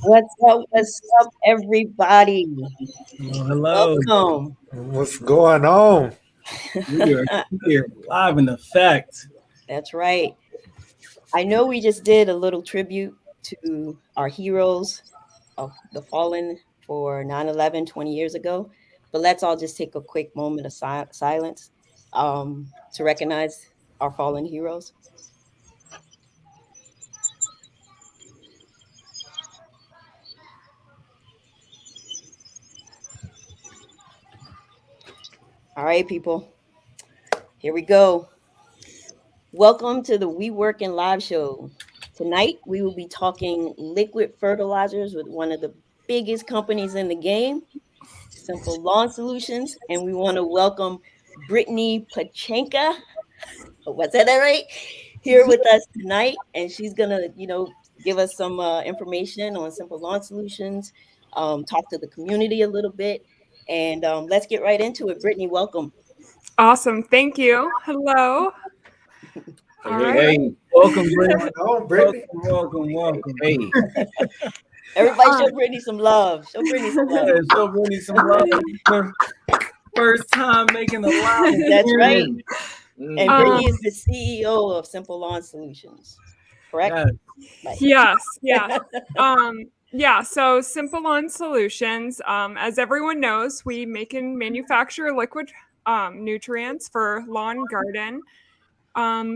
What's up, everybody? Hello. Welcome. What's going on? We are here live in effect. That's right. I know we just did a little tribute to our heroes of the fallen for 9/11 20 years ago, but let's all just take a quick moment of silence to recognize our fallen heroes. All right, people. Here we go. Welcome to the We Workin' Live show. Tonight, we will be talking liquid fertilizers with one of the biggest companies in the game, Simple Lawn Solutions. And we want to welcome Brittany Pecsenka. Was that right? Here with us tonight. And she's going to, give us some information on Simple Lawn Solutions, talk to the community a little bit. And let's get right into it. Brittany, welcome. Awesome. Thank you. Hello. Hey, welcome, Brittany. Welcome. Hey. Everybody show Brittany some love. Show Brittany some love. First time making a live. That's right. And Brittany is the CEO of Simple Lawn Solutions, correct? Yes. So Simple Lawn Solutions, as everyone knows, we make and manufacture liquid nutrients for lawn and garden.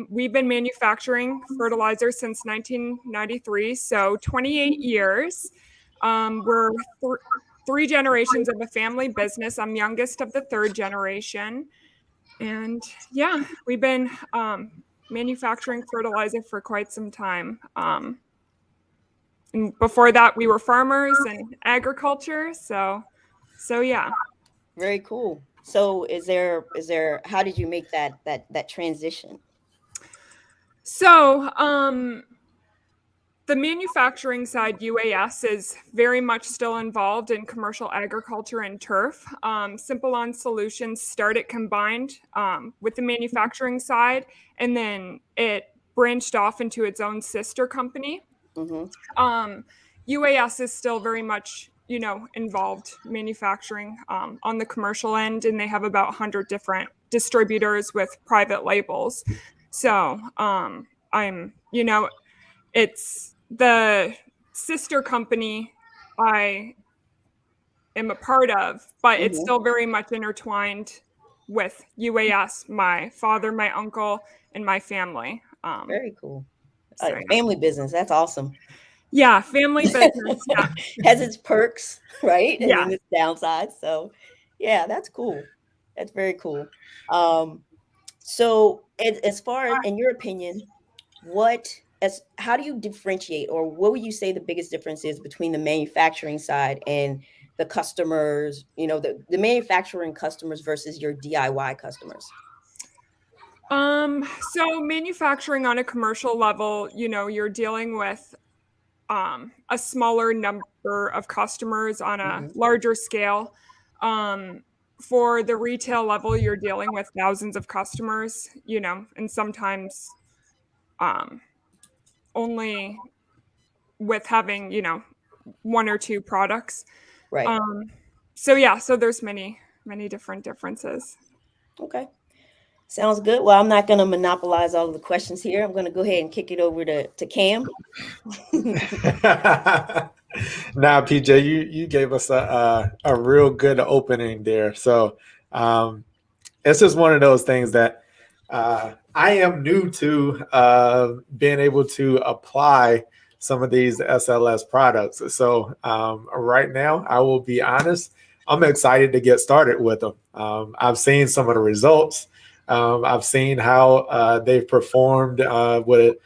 We've been manufacturing fertilizer since 1993, so 28 years. We're three generations of a family business. I'm youngest of the third generation. And yeah, we've been manufacturing fertilizer for quite some time. And before that, we were farmers and agriculture. So yeah. Very cool. So is there how did you make that transition? So the manufacturing side, UAS, is very much still involved in commercial agriculture and turf. Simple Lawn Solutions started combined with the manufacturing side, and then it branched off into its own sister company. Mm-hmm. UAS is still very much, involved manufacturing on the commercial end, and they have about 100 different distributors with private labels. So it's the sister company I am a part of, but it's still very much intertwined with UAS, my father, my uncle, and my family. Very cool. Family business. That's awesome. Yeah, family business. Yeah. Has its perks, right? And yeah. then its downsides. So yeah, that's cool. That's very cool. So as far as, in your opinion, how do you differentiate, or what would you say the biggest difference is between the manufacturing side and the customers, the manufacturing customers versus your DIY customers? So manufacturing on a commercial level, you're dealing with a smaller number of customers on a larger scale. For the retail level, you're dealing with thousands of customers, and sometimes only with having, one or two products. Right. So there's many different differences. Okay. Sounds good. Well, I'm not going to monopolize all of the questions here. I'm going to go ahead and kick it over to Cam. Now, PJ, you gave us a real good opening there. So it's just one of those things that I am new to being able to apply some of these SLS products. So right now, I will be honest, I'm excited to get started with them. I've seen some of the results. I've seen how they've performed with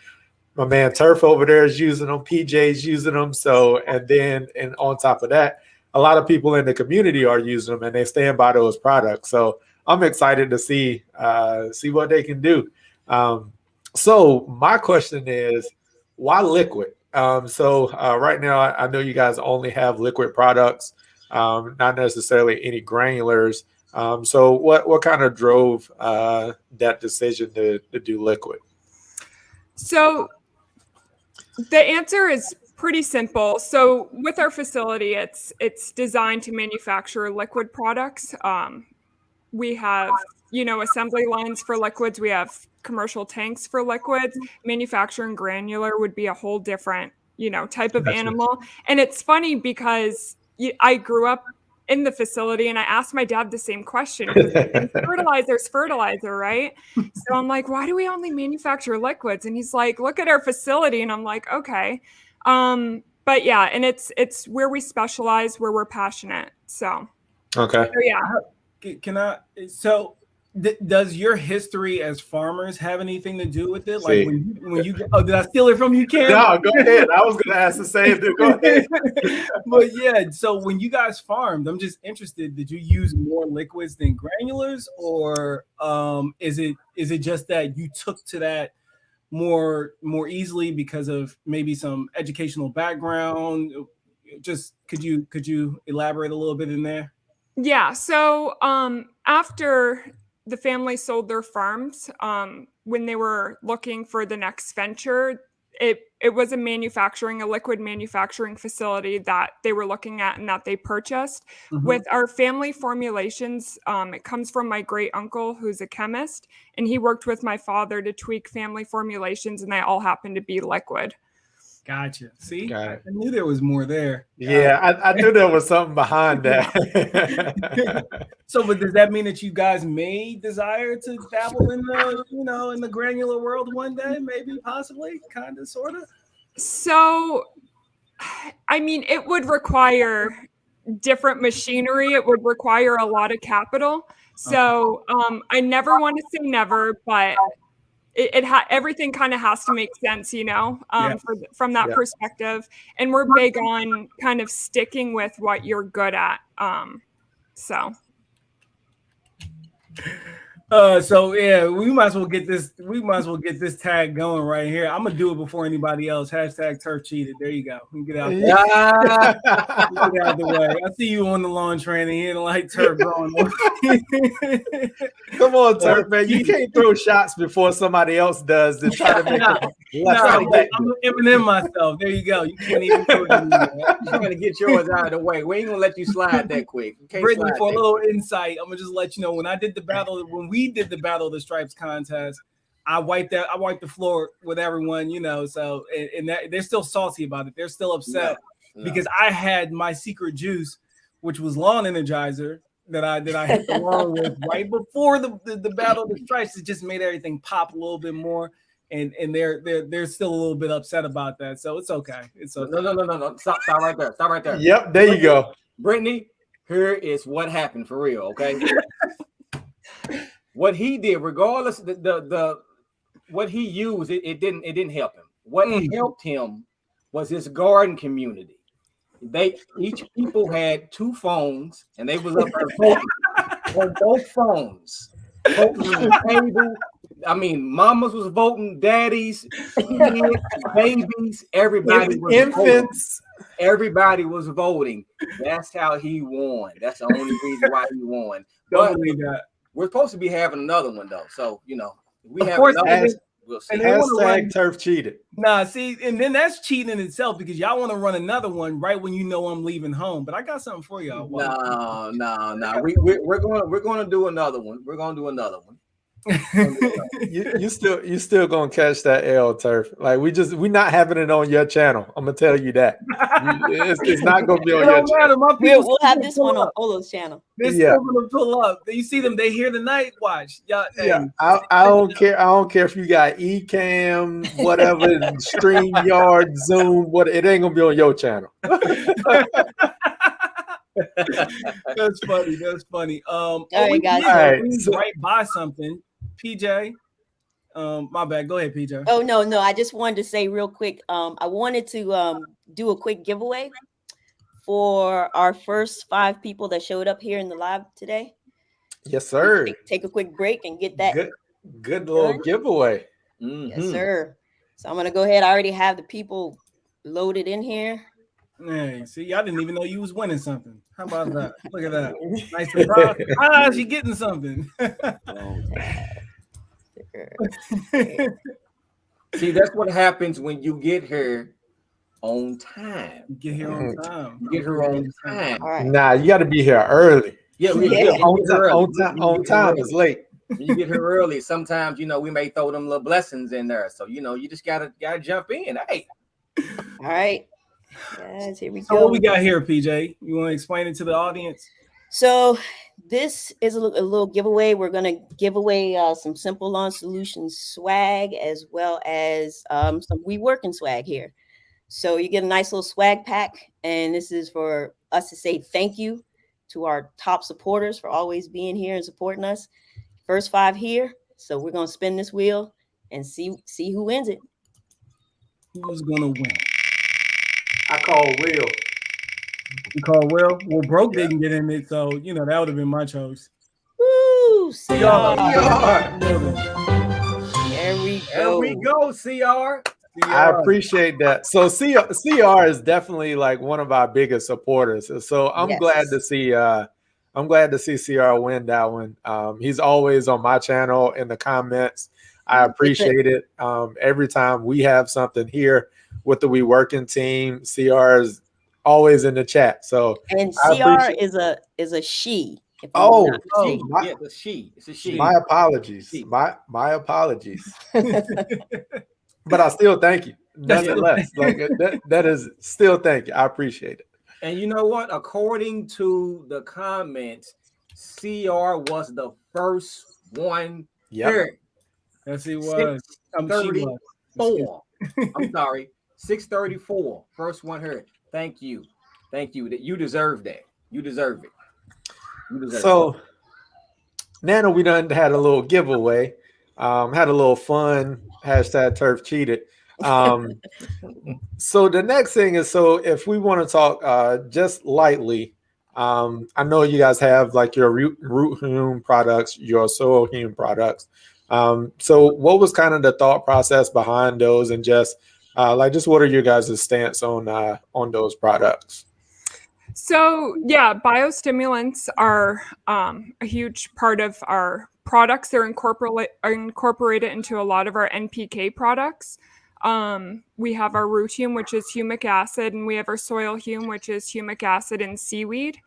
my man Turf over there is using them, PJ's using them. So, and on top of that, a lot of people in the community are using them and they stand by those products. So I'm excited to see what they can do. So my question is, why liquid? Right now, I know you guys only have liquid products, not necessarily any granulars. So what kind of drove that decision to do liquid? So the answer is Pretty simple. So with our facility, it's designed to manufacture liquid products. We have, assembly lines for liquids. We have commercial tanks for liquids. Manufacturing granular would be a whole different, type of animal. And it's funny because I grew up in the facility and I asked my dad the same question. Fertilizer's fertilizer, right? So I'm like, why do we only manufacture liquids? And he's like, look at our facility. And I'm like, okay. But yeah, and it's where we specialize, where we're passionate. So, okay. So yeah. Can I? So, does your history as farmers have anything to do with it? See. Like when you did I steal it from you, Cam? No, go ahead. I was going to ask the same thing. Go ahead. But yeah, so when you guys farmed, I'm just interested. Did you use more liquids than granulars, or is it just that you took to that more easily because of maybe some educational background? Just could you elaborate a little bit in there? Yeah. So after the family sold their farms, when they were looking for the next venture, it was a liquid manufacturing facility that they were looking at and that they purchased. Mm-hmm. With our family formulations, it comes from my great uncle, who's a chemist, and he worked with my father to tweak family formulations, and they all happen to be liquid. Gotcha. See, Got I it. knew there was more there. Yeah, I knew there was something behind that. So, but does that mean that you guys may desire to dabble in the, in the granular world one day, maybe, possibly, kind of, sort of? So, I mean, it would require different machinery. It would require a lot of capital. So, I never want to say never, but everything kind of has to make sense, from that perspective. And we're big on kind of sticking with what you're good at. So yeah, we might as well get this tag going right here. I'm gonna do it before anybody else. #�turf_cheated. There you go. We can get out there. Get out the way. I see you on the lawn training here, like turf growing. Come on, Turf, man. You can't throw shots before somebody else does to try to make I'm Eminem myself. There you go. You can't even throw it anymore. You're gonna get yours out of the way. We ain't gonna let you slide that quick. Brittany, for a little insight, I'm gonna just let you know when we did the Battle of the Stripes contest, I wiped the floor with everyone, so and they're still salty about it. They're still upset because I had my secret juice, which was lawn energizer that I hit the lawn with right before the Battle of the Stripes. It just made everything pop a little bit more. And they're still a little bit upset about that. So it's okay. It's okay. No. Stop right there. Stop right there. Yep, there you go. Brittany, here is what happened for real, okay? What he did, regardless the what he used, it didn't help him. What helped him was his garden community. Each people had 2 phones, and they was up there voting on both phones. Voting on the table. I mean, mamas was voting, daddies, kids, babies, everybody was infants. Voting. Everybody was voting. That's how he won. That's the only reason why he won. But we're supposed to be having another one though. So we have another one. We'll see. #turf_cheated. Nah, see, and then that's cheating in itself because y'all want to run another one right when I'm leaving home. But I got something for y'all. No. We're gonna do another one. We're gonna do another one. you still gonna catch that L, Turf. Like we not having it on your channel. I'm gonna tell you that. It's not gonna be on your channel. We'll have this one on Polo's channel. They're still gonna pull up. You see them, they hear the night watch. Yeah, I don't care. I don't care if you got Ecamm, whatever, StreamYard, Zoom, what it ain't gonna be on your channel. That's funny. All right, guys. Right by something. PJ, my bad. Go ahead, PJ. Oh no. I just wanted to say real quick. I wanted to do a quick giveaway for our first 5 people that showed up here in the live today. Yes, sir. Take a quick break and get that good little giveaway. Mm-hmm. Yes, sir. So I'm gonna go ahead. I already have the people loaded in here. Hey, see, I didn't even know you was winning something. How about that? Look at that. Nice surprise. She getting something. See, that's what happens when you get here on time. Get here on time. You get here on time. All right. Nah, you got to be here early. Yeah, Yeah. On time is late. When you get here early, sometimes we may throw them little blessings in there. So you just gotta jump in. Hey. All right. Yes, here we So go. what we got here, PJ? You want to explain it to the audience? So this is a little giveaway. We're going to give away some Simple Lawn Solutions swag, as well as some We Working swag here. So you get a nice little swag pack, and this is for us to say thank you to our top supporters for always being here and supporting us. First 5 here. So we're going to spin this wheel and see who wins it. Who's gonna win? I call Will. You call Will? Well, Broke didn't get in it, so that would have been my choice. Woo! CR. CR. There we go. There we go, CR. I appreciate that. So CR is definitely like one of our biggest supporters. So I'm glad to see CR win that one. He's always on my channel in the comments. I appreciate it. Every time we have something here with the We Working team, CR is always in the chat. So and CR is a she. Oh, yeah, it's a she. My apologies. My apologies. But I still thank you. Nonetheless, like that is still thank you. I appreciate it. And you know what? According to the comments, CR was the first one here. Yes, he was. 634. I'm sorry. 634. First one here. Thank you. Thank you. You deserve that. You deserve it. So, Nana, we done had a little giveaway. Had a little fun. #turf cheated. So the next thing is, so if we want to talk just lightly, I know you guys have like your root hewn products, your soil hewn products. So what was kind of the thought process behind those, and just just what are your guys' stance on those products? So yeah, biostimulants are a huge part of our products. They're incorporated into a lot of our NPK products. We have our root hume, which is humic acid, and we have our soil hume, which is humic acid and seaweed.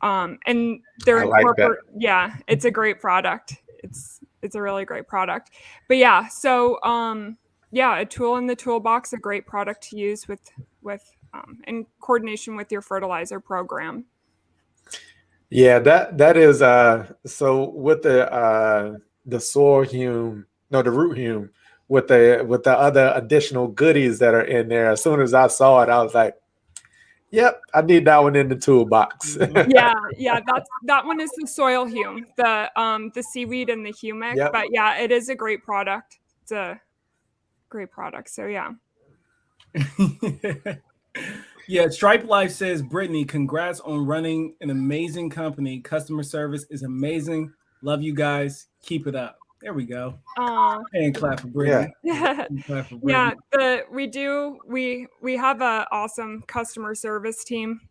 And they're incorporated. Yeah, it's a great product. It's a really great product. But yeah, so a tool in the toolbox, a great product to use with in coordination with your fertilizer program. Yeah, that is so with the soil hume, no, the root hume, with the other additional goodies that are in there. As soon as I saw it, I was like, yep, I need that one in the toolbox. yeah, that one is the soil hume, the seaweed and the humic. Yep. But yeah, it is a great product. It's a great product. So yeah. Yeah, Stripe Life says, Brittany, congrats on running an amazing company. Customer service is amazing. Love you guys. Keep it up. There we go. And clap for Brittany. Yeah. Yeah, we have an awesome customer service team.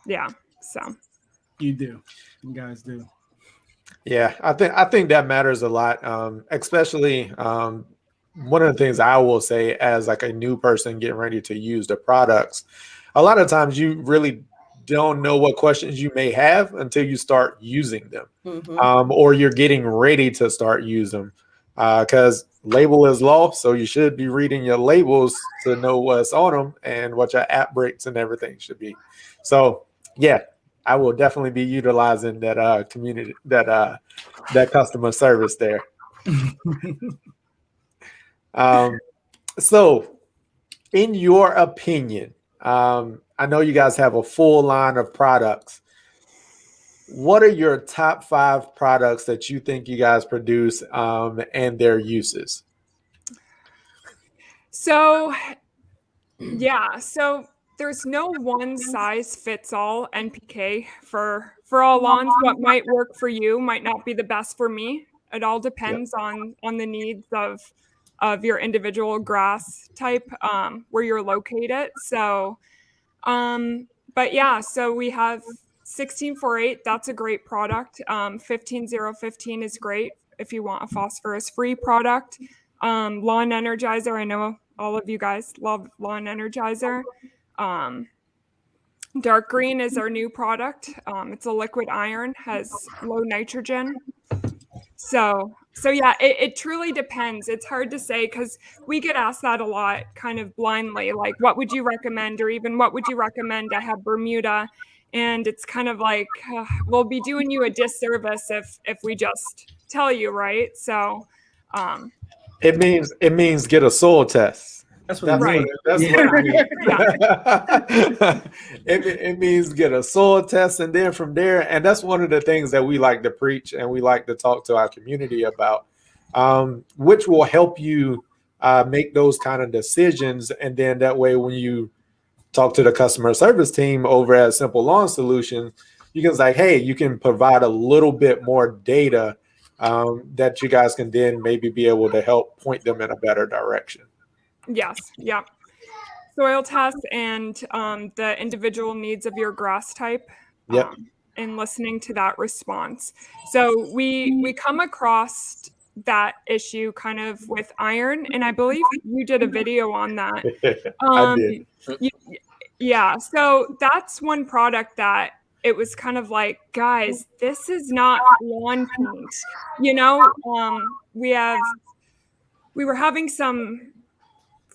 Yeah, so you do. You guys do. Yeah, I think that matters a lot, especially one of the things I will say as like a new person getting ready to use the products, a lot of times you really don't know what questions you may have until you start using them, or you're getting ready to start using them, because label is law. So you should be reading your labels to know what's on them and what your app breaks and everything should be. So yeah, I will definitely be utilizing that community, that customer service there. So in your opinion, I know you guys have a full line of products. What are your top 5 products that you think you guys produce, and their uses? So yeah, so there's no one size fits all NPK for all lawns. What might work for you might not be the best for me. It all depends on the needs of your individual grass type, where you're located. So, but yeah, so we have 1648. That's a great product. 15015 is great if you want a phosphorus free product. Lawn Energizer, I know all of you guys love Lawn Energizer. Dark green is our new product. It's a liquid iron, has low nitrogen. So yeah, it truly depends. It's hard to say because we get asked that a lot, kind of blindly, like, what would you recommend? Or even, what would you recommend? I have Bermuda. And it's kind of like, we'll be doing you a disservice if we just tell you, right? So it means get a soil test. That's what Right. That's what it means. It means get a soil test, and then from there, and that's one of the things that we like to preach and we like to talk to our community about, which will help you make those kind of decisions. And then that way, when you talk to the customer service team over at Simple Lawn Solutions, you can say, hey, you can provide a little bit more data that you guys can then maybe be able to help point them in a better direction. Yes. Yeah. Soil tests and the individual needs of your grass type. Yep. And listening to that response. So we come across that issue kind of with iron, and I believe you did a video on that. I did. Yeah. So that's one product that it was kind of like, guys, this is not lawn paint. You know, we were having some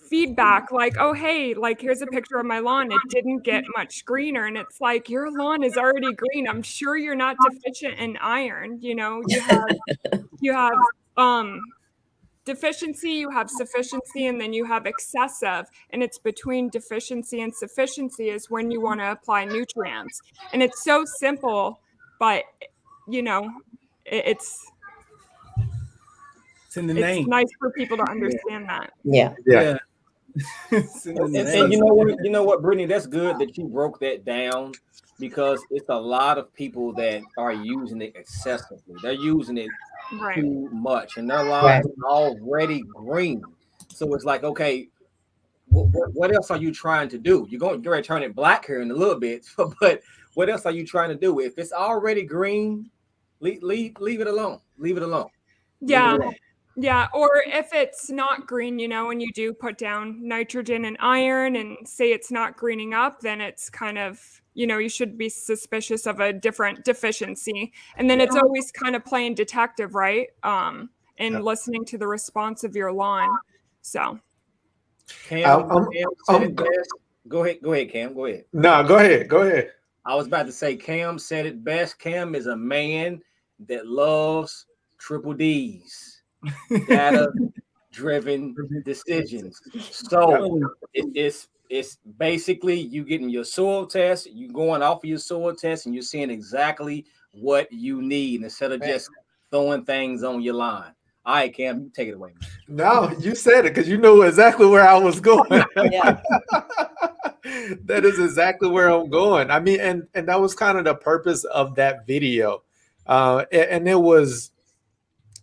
feedback like, oh, hey, like, here's a picture of my lawn. It didn't get much greener. And it's like, your lawn is already green. I'm sure you're not deficient in iron. You know, you have deficiency, you have sufficiency, and then you have excessive. And it's between deficiency and sufficiency is when you want to apply nutrients. And it's so simple, but you know, it's in the name. It's nice for people to understand that. Yeah. And you know what, Brittany, that's good that you broke that down, because it's a lot of people that are using it excessively. They're using it too much, and their lawns are already green. So it's like, okay, what else are you trying to do? You're going to turn it black here in a little bit, but what else are you trying to do? If it's already green, leave it alone. Leave it alone. Yeah. Yeah, or if it's not green, you know, and you do put down nitrogen and iron and say it's not greening up, then it's kind of, you know, you should be suspicious of a different deficiency. And then it's always kind of playing detective, right? And listening to the response of your lawn. So. Cam said it best. Go ahead, Cam. Go ahead. No, go ahead. I was about to say, Cam said it best. Cam is a man that loves triple D's. Data-driven decisions. So it's basically you getting your soil test, you going off of your soil test, and you're seeing exactly what you need instead of just throwing things on your line. All right, Cam, you take it away, man. No, you said it because you know exactly where I was going. Yeah. That is exactly where I'm going. I mean, and that was kind of the purpose of that video. And it was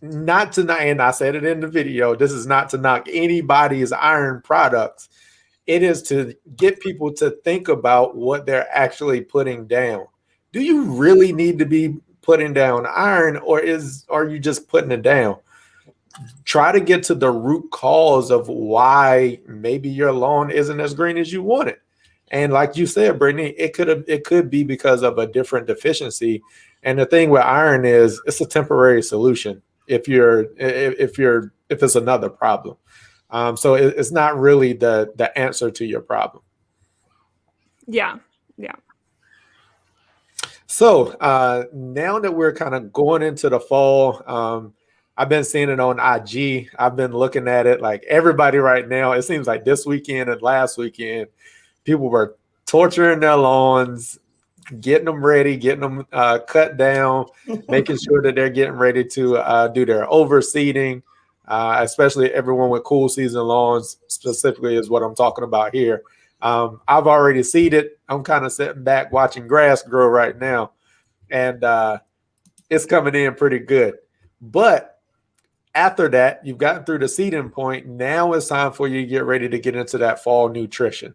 not to knock, and I said it in the video, this is not to knock anybody's iron products. It is to get people to think about what they're actually putting down. Do you really need to be putting down iron, or are you just putting it down? Try to get to the root cause of why maybe your lawn isn't as green as you want it. And like you said, Brittany, it could be because of a different deficiency. And the thing with iron is it's a temporary solution if it's another problem. So it's not really the answer to your problem. Yeah. So now that we're kind of going into the fall, I've been seeing it on IG. I've been looking at it like everybody right now. It seems like this weekend and last weekend, people were torturing their lawns, getting them ready, getting them cut down, making sure that they're getting ready to do their overseeding, especially everyone with cool season lawns specifically is what I'm talking about here. I've already seeded. I'm kind of sitting back watching grass grow right now, and it's coming in pretty good. But after that, you've gotten through the seeding point. Now it's time for you to get ready to get into that fall nutrition.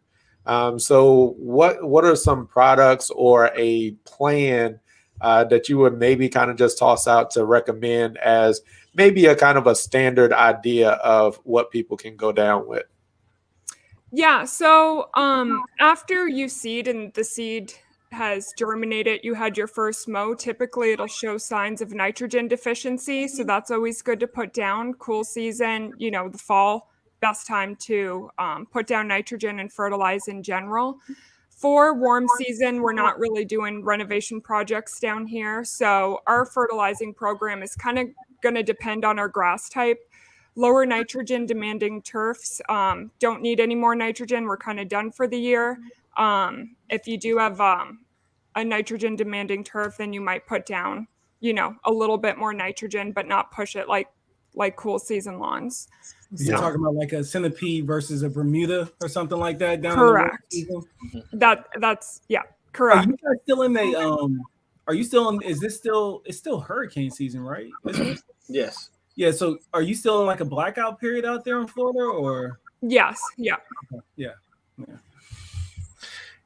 So what are some products or a plan that you would maybe kind of just toss out to recommend as maybe a kind of a standard idea of what people can go down with? Yeah, so after you seed and the seed has germinated, you had your first mow, typically it'll show signs of nitrogen deficiency. So that's always good to put down. Cool season, the fall, best time to put down nitrogen and fertilize in general. For warm season, we're not really doing renovation projects down here. So our fertilizing program is kind of going to depend on our grass type. Lower nitrogen demanding turfs don't need any more nitrogen. We're kind of done for the year. If you do have a nitrogen demanding turf, then you might put down, a little bit more nitrogen, but not push it like cool season lawns. You're talking about like a centipede versus a Bermuda or something like that down Correct. in the That's correct. Are you guys still in the are you still in, is this still, it's still hurricane season, right? Yes. Yeah, so are you still in like a blackout period out there in Florida, or? Yes, yeah.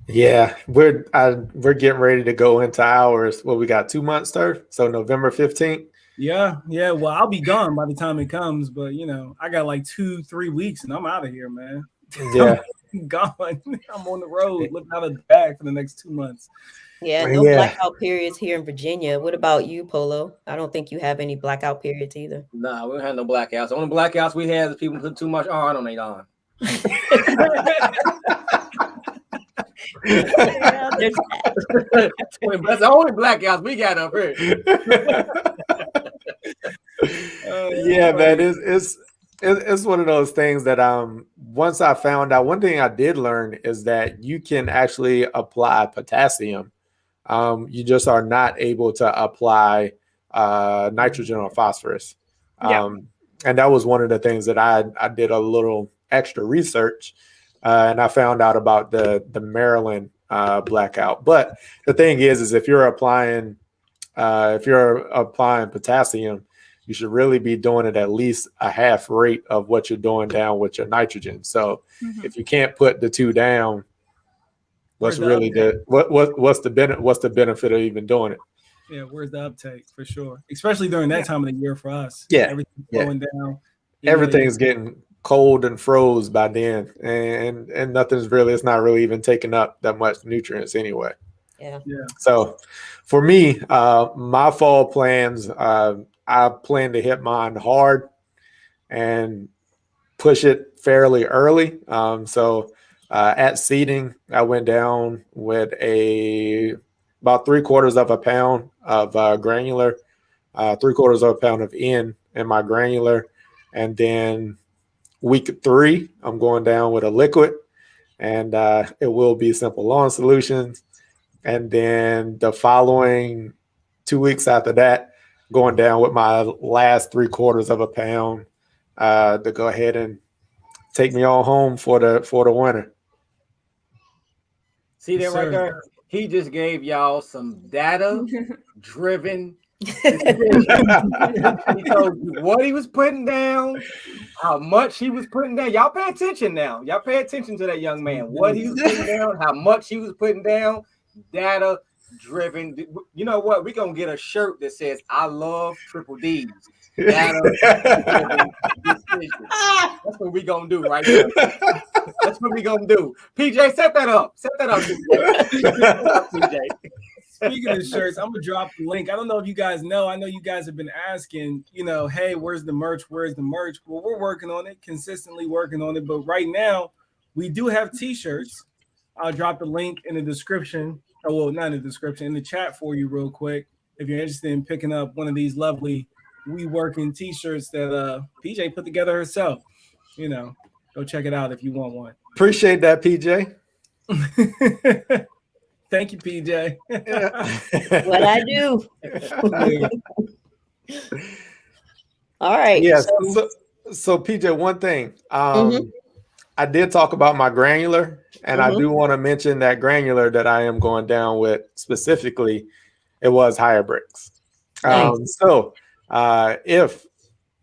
Yeah, we're getting ready to go into ours. Well, we got 2 months, sir. So November 15th. Yeah. Well, I'll be gone by the time it comes, but I got like 2-3 weeks and I'm out of here, man. Yeah. I'm gone. I'm on the road looking out of the bag for the next 2 months. Yeah, no blackout periods here in Virginia. What about you, Polo? I don't think you have any blackout periods either. Nah, we don't have no blackouts. The only blackouts we have is people put too much on their lawn. That's the only blackouts we got up here. Yeah, man, it's one of those things that once I found out, one thing I did learn is that you can actually apply potassium. You just are not able to apply nitrogen or phosphorus. And that was one of the things that I did a little extra research, and I found out about the Maryland blackout. But the thing is if you're applying potassium, you should really be doing it at least a half rate of what you're doing down with your nitrogen. So if you can't put the two down, what's really what's the benefit of even doing it? Yeah, where's the uptake for sure? Especially during that time of the year for us. Yeah, everything's going down. Everything's getting cold and froze by then, and it's not really even taking up that much nutrients anyway. Yeah. So for me, my fall plans, I plan to hit mine hard and push it fairly early. So at seeding, I went down with about 3/4 of a pound of granular, 3/4 of a pound of N in my granular. And then week 3, I'm going down with a liquid, and it will be Simple Lawn Solutions. And then the following 2 weeks after that, going down with my last 3/4 of a pound to go ahead and take me all home for the winter. See that right there? He just gave y'all some data-driven. He told you what he was putting down, how much he was putting down. Y'all pay attention now. Y'all pay attention to that young man. What he was putting down, how much he was putting down. Data driven. You know what? We're gonna get a shirt that says "I love triple D's." Data That's what we're gonna do right now. That's what we're gonna do. PJ, set that up. Set that up, PJ. Speaking of shirts, I'm gonna drop the link. I don't know if you guys know. I know you guys have been asking, hey, where's the merch? Where's the merch? Well, we're working on it, consistently working on it. But right now, we do have t-shirts. I'll drop the link in the description. Oh, well, not in the description, in the chat for you real quick. If you're interested in picking up one of these lovely We Working t-shirts that PJ put together herself, go check it out if you want one. Appreciate that, PJ. Thank you, PJ. What I do. All right. Yes. So PJ, one thing. I did talk about my granular, and I do want to mention that granular that I am going down with specifically. It was Higher Bricks. So if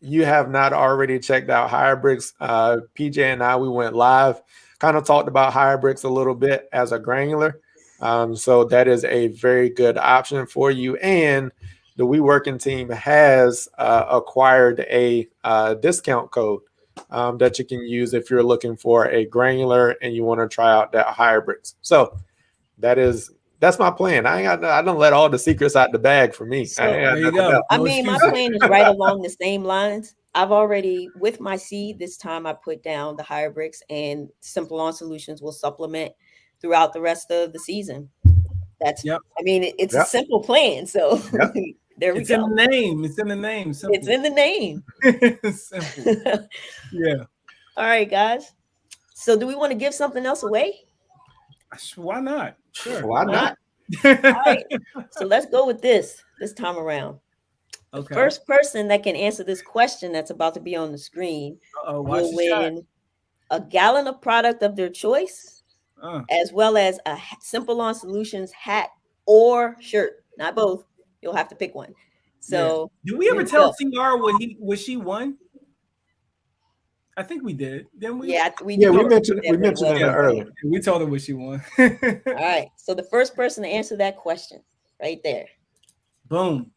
you have not already checked out Higher Bricks, PJ and I, we went live, kind of talked about Higher Bricks a little bit as a granular. So that is a very good option for you. And the We Working team has acquired a discount code. that you can use if you're looking for a granular and you want to try out that hybrids. So that's my plan. I don't let all the secrets out the bag for me. So, there you go. I mean, my plan is right along the same lines. I've already, with my seed this time, I put down the hybrids, and 𝗏𝒂𝒏𝒂𝒏 solutions will supplement throughout the rest of the season. That's, I mean, it's a simple plan. So there we go. It's in the name. It's in the name. Simple. It's in the name. Simple. Yeah. All right, guys. So do we want to give something else away? Why not? Sure. Why not? All right. So let's go with this time around. Okay. The first person that can answer this question that's about to be on the screen will win a gallon of product of their choice, as well as a 𝗏𝒂𝒏𝒂𝒏 Solutions hat or shirt. Not both. You'll have to pick one. So did we ever tell CR what she won? I think we did. Didn't we? Yeah, we mentioned it earlier. We told her what she won. All right. So the first person to answer that question right there. Boom.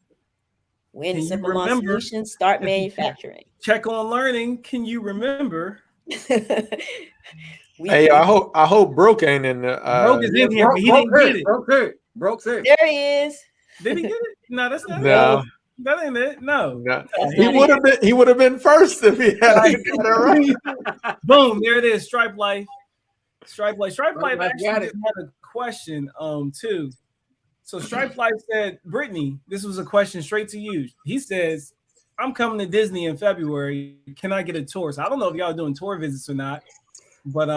Win 𝗏𝒂𝒏𝒂𝒏 Solutions, start manufacturing. Check on learning. Can you remember? Hey, I hope Broke ain't in the Broke is in here, but he didn't get it. Broke said. There he is. Did he get it? No, that's not it. That ain't it. No. He would have been first if he had got it right. Boom, there it is. Stripe Life. Stripe Life actually had a question too. So Stripe Life said, Brittany, this was a question straight to you. He says, I'm coming to Disney in February. Can I get a tour? So I don't know if y'all are doing tour visits or not, but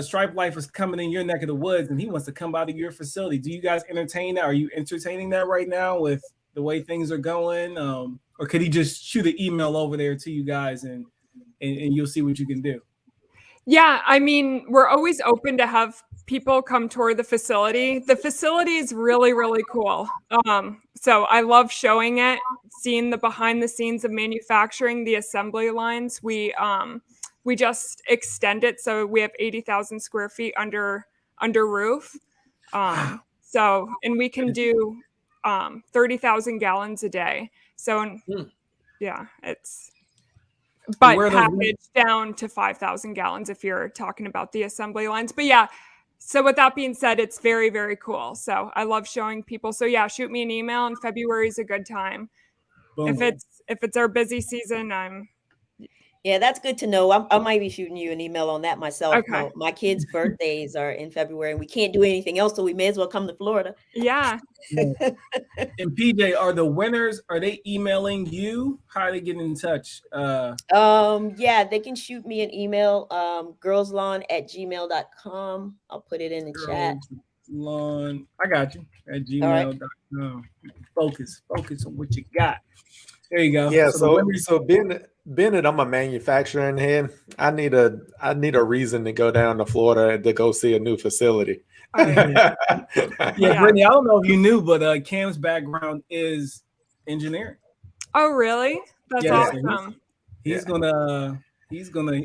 Stripe Life is coming in your neck of the woods and he wants to come out of your facility. Do you guys entertain that? Are you entertaining that right now with the way things are going? Or could he just shoot an email over there to you guys and you'll see what you can do? Yeah, I mean, we're always open to have people come tour the facility. The facility is really, really cool. So I love showing it, seeing the behind the scenes of manufacturing the assembly lines. We just extend it, so we have 80,000 square feet under roof. And we can do 30,000 gallons a day. So yeah, it's packaged down to 5,000 gallons if you're talking about the assembly lines. But yeah, so with that being said, it's very, very cool. So I love showing people. So yeah, shoot me an email, and February is a good time. Boom. If it's our busy season, yeah, that's good to know. I might be shooting you an email on that myself. Okay. My kids' birthdays are in February, and we can't do anything else, so we may as well come to Florida. Yeah. And PJ, are the winners, are they emailing you? How are they getting in touch? Yeah, they can shoot me an email, GirLzLawn@gmail.com. I'll put it in the chat. Lawn, I got you at gmail.com. Focus on what you got. There you go. Yeah, so Bennett, I'm a manufacturing head. I need a reason to go down to Florida to go see a new facility. Yeah, Brittany, I don't know if you knew, but Cam's background is engineering. Oh, really? That's awesome. He's gonna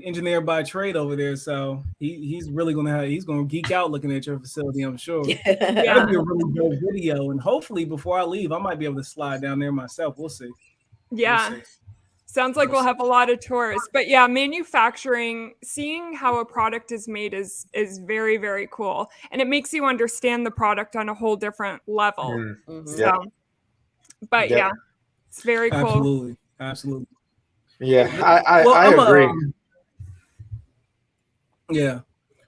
engineer by trade over there, so he's really gonna geek out looking at your facility, I'm sure. That'll be a really good video, and hopefully before I leave, I might be able to slide down there myself. We'll see. Yeah. We'll see. Sounds like we'll have a lot of tours. But yeah, manufacturing, seeing how a product is made is very, very cool. And it makes you understand the product on a whole different level. Mm-hmm. So, but yeah, it's very cool. Absolutely. Yeah, I agree. Yeah.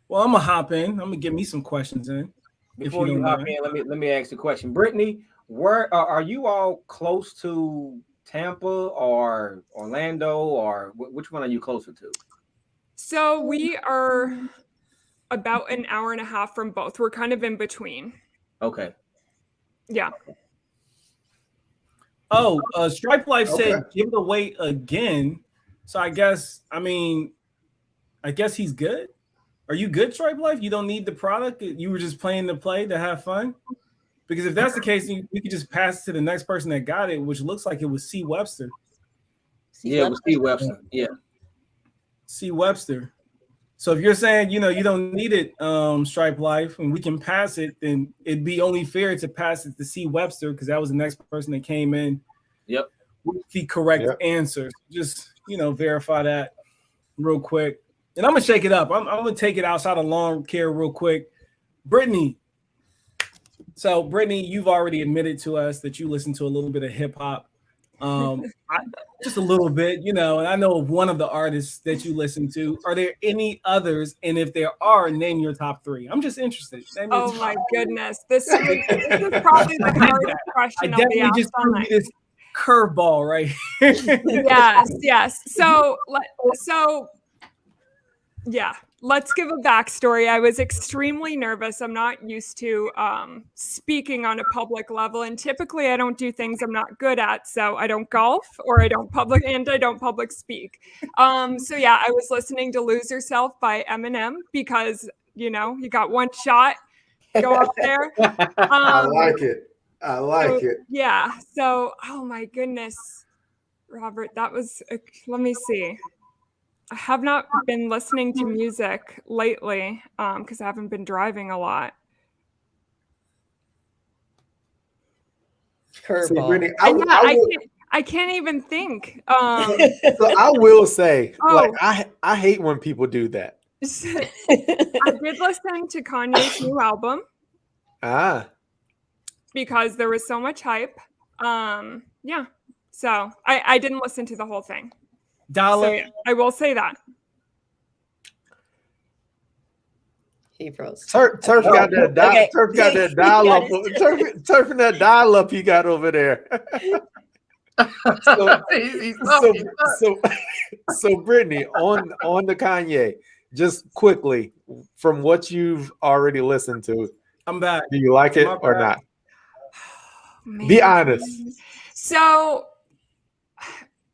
Well, I'm gonna hop in. I'm gonna get me some questions in. Before you hop in, let me ask the question. Brittany, where are you all close to Tampa or Orlando, or which one are you closer to? So we are about an hour and a half from both. We're kind of in between. Okay. Yeah. Oh, Stripe Life said give it away again. So I guess he's good. Are you good, Stripe Life? You don't need the product. You were just playing the play to have fun. Because if that's the case, we could just pass it to the next person that got it, which looks like it was 𝒏𝒂𝒏𝒂𝒏. Yeah, it was 𝒏𝒂𝒂𝒏𝒂𝒏. Yeah. 𝒏𝒂𝒂𝒏𝒂𝒏. So if you're saying, you don't need it, Stripe Life, and we can pass it, then it'd be only fair to pass it to 𝒏𝒂𝒏𝒂𝒏 because that was the next person that came in. Yep. with the correct answer. Just, verify that real quick. And I'm going to shake it up. I'm going to take it outside of lawn care real quick. Brittany. So, Brittany, you've already admitted to us that you listen to a little bit of hip hop. Just a little bit, and I know of one of the artists that you listen to. Are there any others? And if there are, name your top 3. I'm just interested. Oh my goodness. This is probably the hardest question I definitely just threw you this curveball right here. Yes. So yeah, let's give a backstory. I was extremely nervous. I'm not used to speaking on a public level, and typically I don't do things I'm not good at. So I don't golf, or I don't public speak. So yeah, I was listening to "Lose Yourself" by Eminem because you got one shot, go up there. I like it. Yeah. So, oh my goodness, Robert, that was. Let me see. I have not been listening to music lately because I haven't been driving a lot. Brittany, I can't even think. So I will say, I hate when people do that. I did listen to Kanye's new album. Because there was so much hype. Yeah. So I didn't listen to the whole thing. Dollar. So, yeah, I will say that. He froze. Turf got that dial up. Turf and that dial up he got over there. So Brittany, on the Kanye, just quickly, from what you've already listened to, I'm back. Do you like it or not? Be honest. So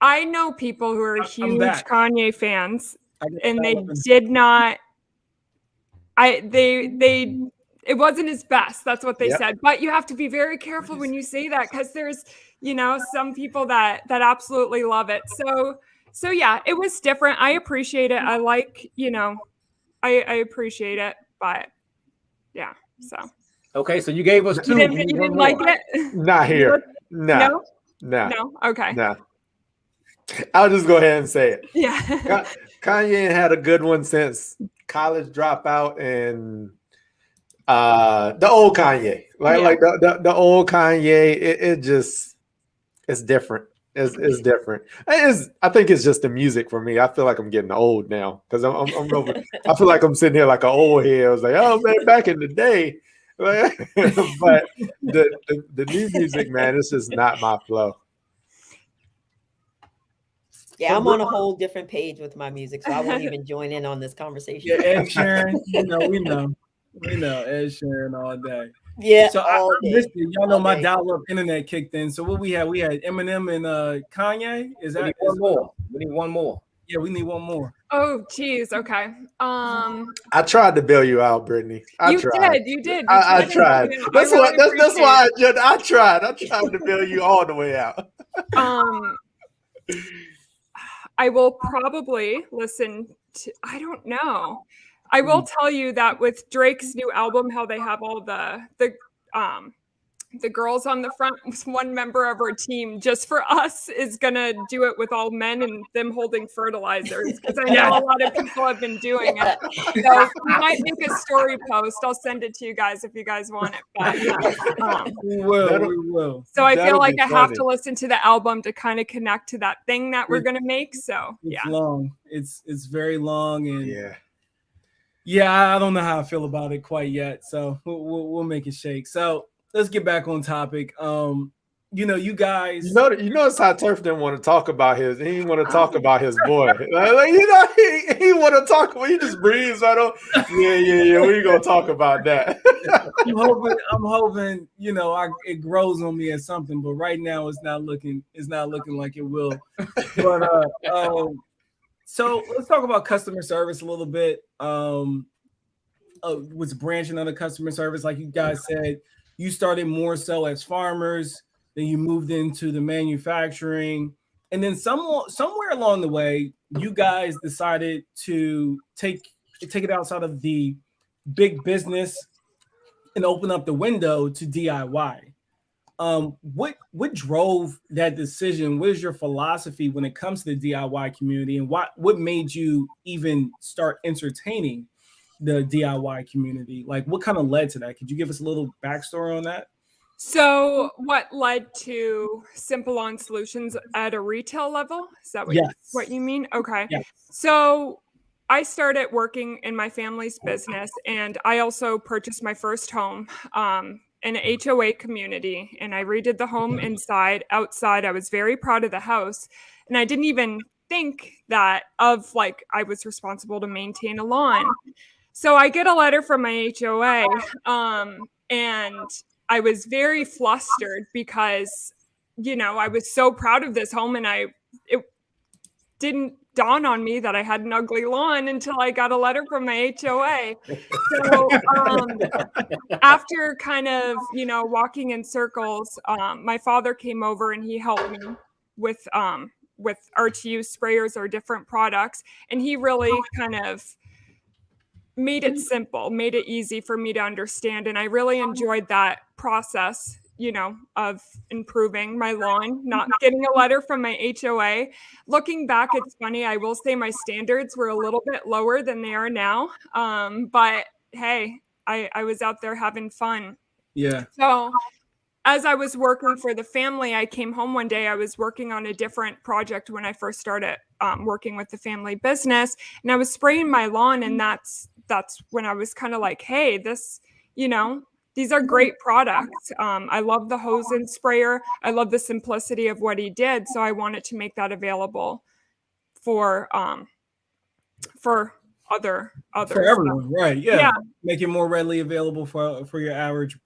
I know people who are huge Kanye fans, and they did not. It wasn't his best. That's what they said. But you have to be very careful when you say that, because there's, some people that absolutely love it. So yeah, it was different. I appreciate it. I like, I appreciate it. But yeah, so. Okay, so you gave us 2. You didn't like it? Not here. No. Okay. No. I'll just go ahead and say it. Yeah. Kanye had a good one since College Dropout and the old Kanye. Like the old Kanye, it's different. It's different. I think it's just the music for me. I feel like I'm getting old now because I'm over. I feel like I'm sitting here like an old head. I was like, oh man, back in the day. But the new music, man, it's just not my flow. Yeah, I'm on a whole different page with my music, so I won't even join in on this conversation. Yeah, Ed Sheeran, we know Ed Sheeran all day. Yeah, so I missed it. Y'all know my dial-up internet kicked in. So what we had Eminem and Kanye. Is that one more? We need one more. Yeah, we need one more. Oh, geez. Okay. I tried to bail you out, Brittany. You did. I tried. That's why I tried. I tried to bail you all the way out. I will probably listen to, I don't know. I will tell you that with Drake's new album, how they have all the girls on the front, one member of our team just for us is gonna do it with all men and them holding fertilizers, because I know a lot of people have been doing it. So we might make a story post. I'll send it to you guys if you guys want it. But we will. So I feel like I have to listen to the album to kind of connect to that thing that we're gonna make. So it's long. It's very long, and yeah, I don't know how I feel about it quite yet. So we'll make it shake. So let's get back on topic. You guys. You notice how Turf didn't want to talk about his. He didn't want to talk about his boy. He want to talk. He just breathes right on. Yeah. We gonna talk about that. I'm hoping. It grows on me or something. But right now, it's not looking like it will. But so let's talk about customer service a little bit. Was branching on the customer service, like you guys said. You started more so as farmers, then you moved into the manufacturing, and then somewhere along the way, you guys decided to take it outside of the big business and open up the window to DIY. what drove that decision? What is your philosophy when it comes to the DIY community, and what made you even start entertaining the DIY community? Like, what kind of led to that? Could you give us a little backstory on that? So what led to 𝗵𝒂𝒏𝒍𝒛𝑳𝒂𝒃 Solutions at a retail level? Is that what you mean? Okay. Yes. So I started working in my family's business, and I also purchased my first home in an HOA community, and I redid the home inside, outside. I was very proud of the house, and I didn't even think that I was responsible to maintain a lawn. So I get a letter from my HOA, and I was very flustered because, I was so proud of this home, and it didn't dawn on me that I had an ugly lawn until I got a letter from my HOA. So after kind of, walking in circles, my father came over and he helped me with our to use sprayers or different products. And he really kind of made it simple, made it easy for me to understand. And I really enjoyed that process, of improving my lawn, not getting a letter from my HOA. Looking back, it's funny. I will say my standards were a little bit lower than they are now. But hey, I was out there having fun. Yeah. So as I was working for the family, I came home one day. I was working on a different project when I first started working with the family business, and I was spraying my lawn. And that's when I was kind of like, hey, this, these are great products. I love the hose and sprayer. I love the simplicity of what he did. So I wanted to make that available for others. For everyone, right? Yeah. Make it more readily available for your average,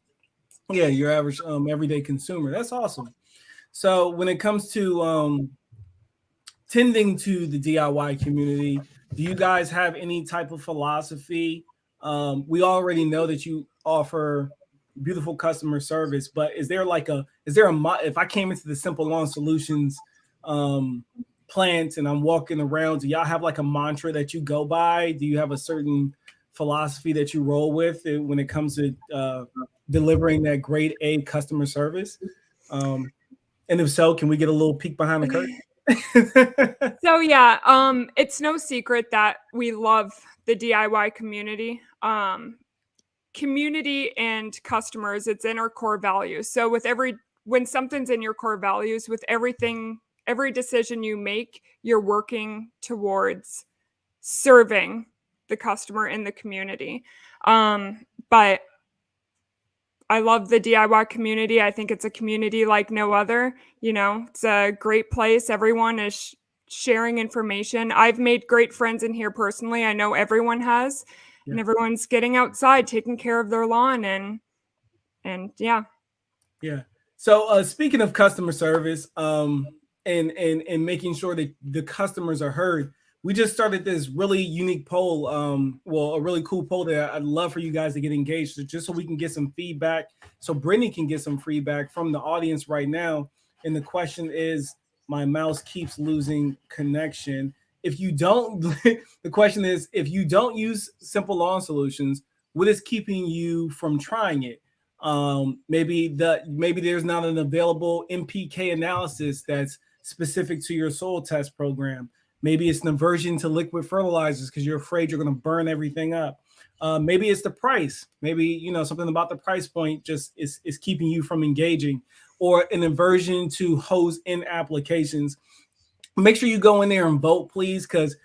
everyday consumer. That's awesome. So when it comes to tending to the DIY community, do you guys have any type of philosophy? We already know that you offer beautiful customer service, but is there if I came into the 𝗵𝒂𝒏𝒍𝒛𝑳𝒂𝒃 Solutions plant and I'm walking around, do y'all have like a mantra that you go by? Do you have a certain philosophy that you roll with when it comes to delivering that grade A customer service? And if so, can we get a little peek behind the curtain? So it's no secret that we love the DIY community. Community and customers, it's in our core values. So when something's in your core values, with every decision you make, you're working towards serving the customer in the community. But I love the DIY community. I think it's a community like no other. It's a great place. Everyone is sharing information. I've made great friends in here personally. I know everyone has. And everyone's getting outside, taking care of their lawn, and yeah. So speaking of customer service, and making sure that the customers are heard, we just started this really unique poll, a really cool poll that I'd love for you guys to get engaged, just so we can get some feedback, so Brittany can get some feedback from the audience right now. And the question is, my mouse keeps losing connection. If you don't, the question is, if you don't use 𝗵𝒂𝒏𝒍𝒛𝑳𝒂𝒃 Solutions, what is keeping you from trying it? Maybe there's not an available NPK analysis that's specific to your soil test program. Maybe it's an aversion to liquid fertilizers because you're afraid you're going to burn everything up. Maybe it's the price. Maybe something about the price point just is keeping you from engaging, or an aversion to hose-in applications. Make sure you go in there and vote, please, because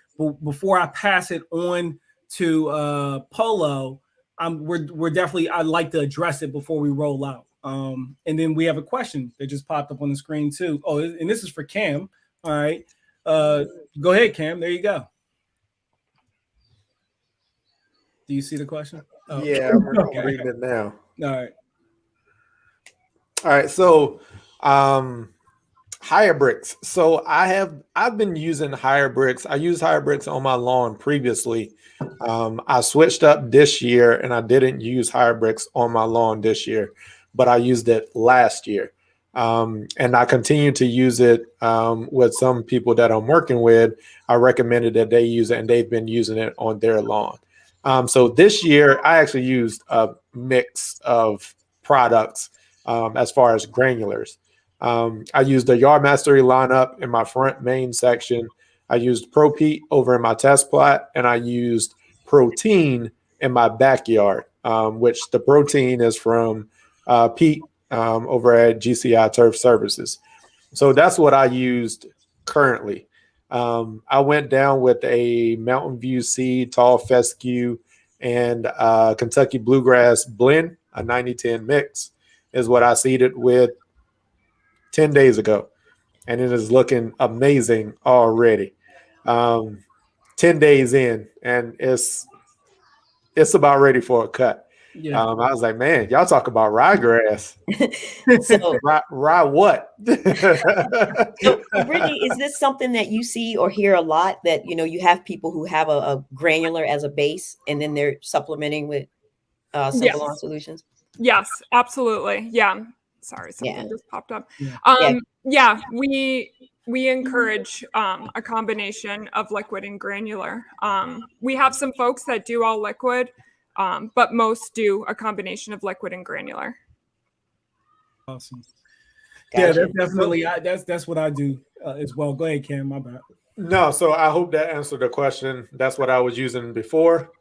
before I pass it on to Polo, we're definitely, I'd like to address it before we roll out. And then we have a question that just popped up on the screen too. Oh, and this is for Cam. All right. Go ahead, Cam. There you go. Do you see the question? Oh. Yeah, I'm reading it now. All right. So, HireBricks. So I've been using HireBricks. I used HireBricks on my lawn previously. I switched up this year and I didn't use HireBricks on my lawn this year, but I used it last year. And I continue to use it with some people that I'm working with. I recommended that they use it and they've been using it on their lawn. So this year I actually used a mix of products. as far as granulars. I used the Yard Mastery lineup in my front main section. I used Pro-Pete over in my test plot, and I used Protein in my backyard, which the Protein is from Pete over at GCI Turf Services. So that's what I used currently. I went down with a Mountain View seed, tall fescue, and Kentucky bluegrass blend, a 90-10 mix, is what I seeded with 10 days ago. And it is looking amazing already. 10 days in, and it's about ready for a cut. Yeah. I was like, man, y'all talk about ryegrass. So, rye what? so Brittany, is this something that you see or hear a lot, that, you know, you have people who have a granular as a base and then they're supplementing with Simple Lawn solutions? Yes, absolutely. Yeah. Sorry, something just popped up. Yeah. We encourage a combination of liquid and granular. We have some folks that do all liquid, but most do a combination of liquid and granular. Awesome. Gotcha. Yeah, that's definitely that's what I do as well. Go ahead, Cam. My bad. No, so I hope that answered the question. That's what I was using before,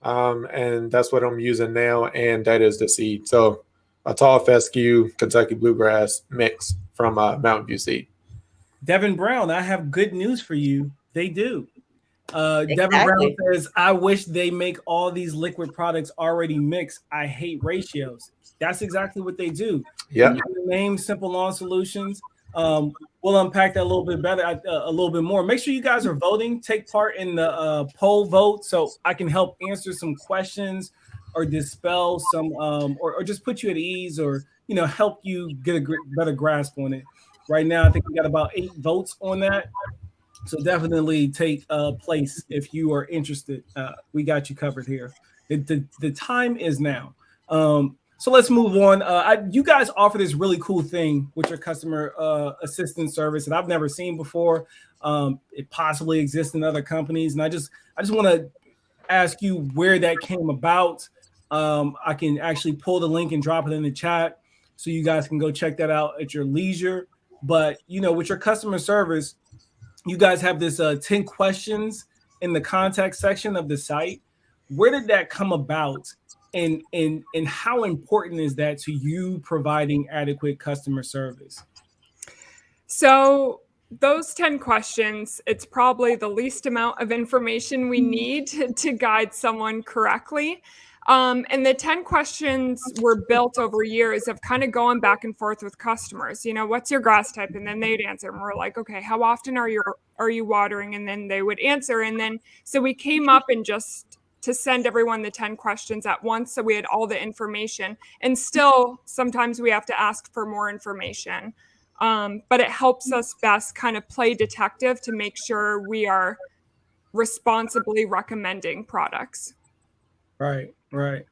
and that's what I'm using now, and that is the seed. So a tall fescue Kentucky bluegrass mix from Mountain View seed. Devin Brown, I have good news for you. They do. Exactly. Devin Brown says, I wish they make all these liquid products already mixed. I hate ratios. That's exactly what they do. Yeah. The name Simple Lawn Solutions. We'll unpack that a little bit better, a little bit more. Make sure you guys are voting. Take part in the poll vote so I can help answer some questions or dispel some, or just put you at ease, or, you know, help you get a better grasp on it. Right now, I think we got about 8 votes on that. So definitely take place if you are interested. We got you covered here. The time is now. So let's move on. You guys offer this really cool thing with your customer assistance service that I've never seen before. It possibly exists in other companies. And I just want to ask you where that came about. I can actually pull the link and drop it in the chat so you guys can go check that out at your leisure. But, you know, with your customer service, you guys have this 10 questions in the contact section of the site. Where did that come about? And how important is that to you providing adequate customer service? So those 10 questions, it's probably the least amount of information we need to guide someone correctly. And the 10 questions were built over years of kind of going back and forth with customers. You know, what's your grass type? And then they'd answer, and we're like, okay, how often are you watering? And then they would answer. And then, so we came up and just to send everyone the 10 questions at once, so we had all the information. And still, sometimes we have to ask for more information. But it helps us best kind of play detective to make sure we are responsibly recommending products. Right. So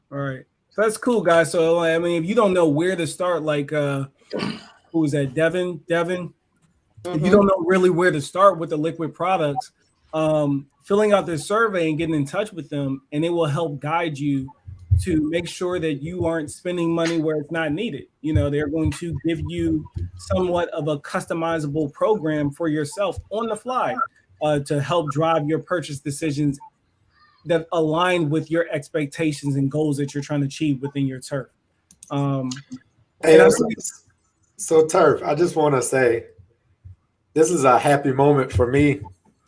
that's cool, guys. So I mean, if you don't know where to start, like who was that? Devin. Mm-hmm. If you don't know really where to start with the liquid products, filling out this survey and getting in touch with them, and it will help guide you to make sure that you aren't spending money where it's not needed. You know, they're going to give you somewhat of a customizable program for yourself on the fly to help drive your purchase decisions that align with your expectations and goals that you're trying to achieve within your turf. So Turf, I just want to say, this is a happy moment for me.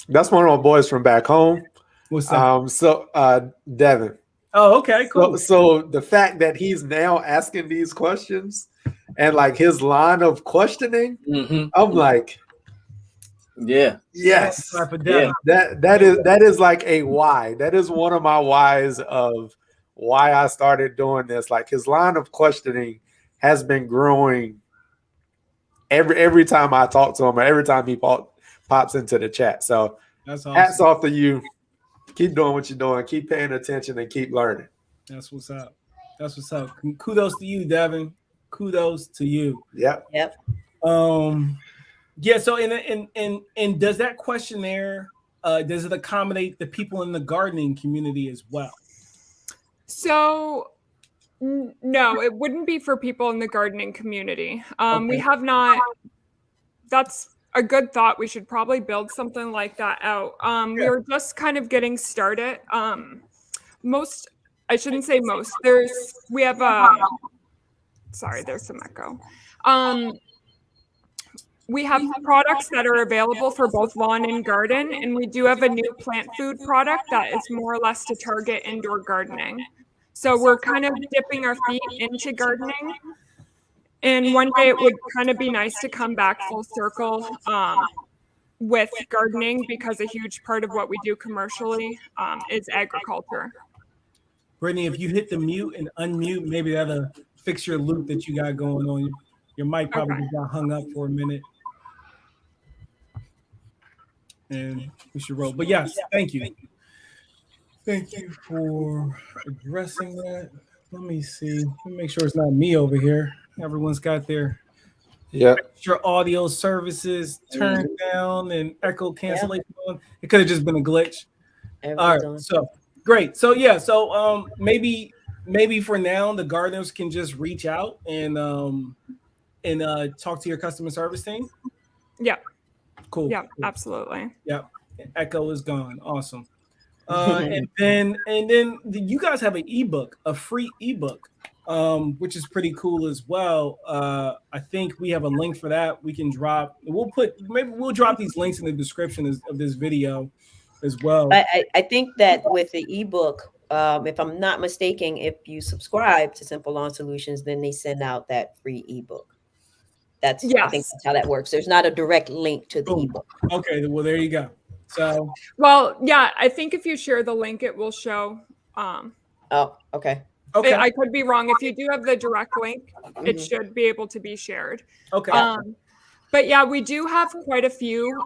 That's one of my boys from back home. What's that? Devin. Oh, okay, cool. So the fact that he's now asking these questions and like his line of questioning, I'm like, yeah, yes, yeah. That is like a why. That is one of my whys of why I started doing this. Like his line of questioning has been growing every time I talk to him, or every time he pops into the chat. So that's awesome. Hats off to you. Keep doing what you're doing. Keep paying attention and keep learning. That's what's up. Kudos to you, Devin. Kudos to you. Yep. Yeah. So, and does that questionnaire does it accommodate the people in the gardening community as well? So No, it wouldn't be for people in the gardening community. Okay. We have not. That's a good thought. We should probably build something like that out. We are just kind of getting started. I shouldn't say most. We have sorry, there's some echo. We have products that are available for both lawn and garden, and we do have a new plant food product that is more or less to target indoor gardening. So we're kind of dipping our feet into gardening. And one day it would kind of be nice to come back full circle with gardening, because a huge part of what we do commercially is agriculture. Brittany, if you hit the mute and unmute, maybe that'll fix your loop that you got going on. Your mic probably just got hung up for a minute. And we should roll. But yes, thank you. Thank you for addressing that. Let me see. Let me make sure it's not me over here. Everyone's got their extra audio services turned down and echo cancellation on. It could have just been a glitch. All right, so great. So yeah, so maybe for now the gardeners can just reach out and talk to your customer service team. Yeah. Cool. Yeah, absolutely. Yeah. Echo is gone. Awesome. And then you guys have an ebook, a free ebook, which is pretty cool as well. I think we have a link for that. We can drop. We'll drop these links in the description of this video as well. I think that with the ebook, if I'm not mistaken, if you subscribe to Simple Lawn Solutions, then they send out that free ebook. I think that's how that works. There's not a direct link to the ebook. Okay, well there you go. So, well, yeah, I think if you share the link, it will show. Oh, okay. Okay. I could be wrong. If you do have the direct link, it should be able to be shared. Okay. But yeah, we do have quite a few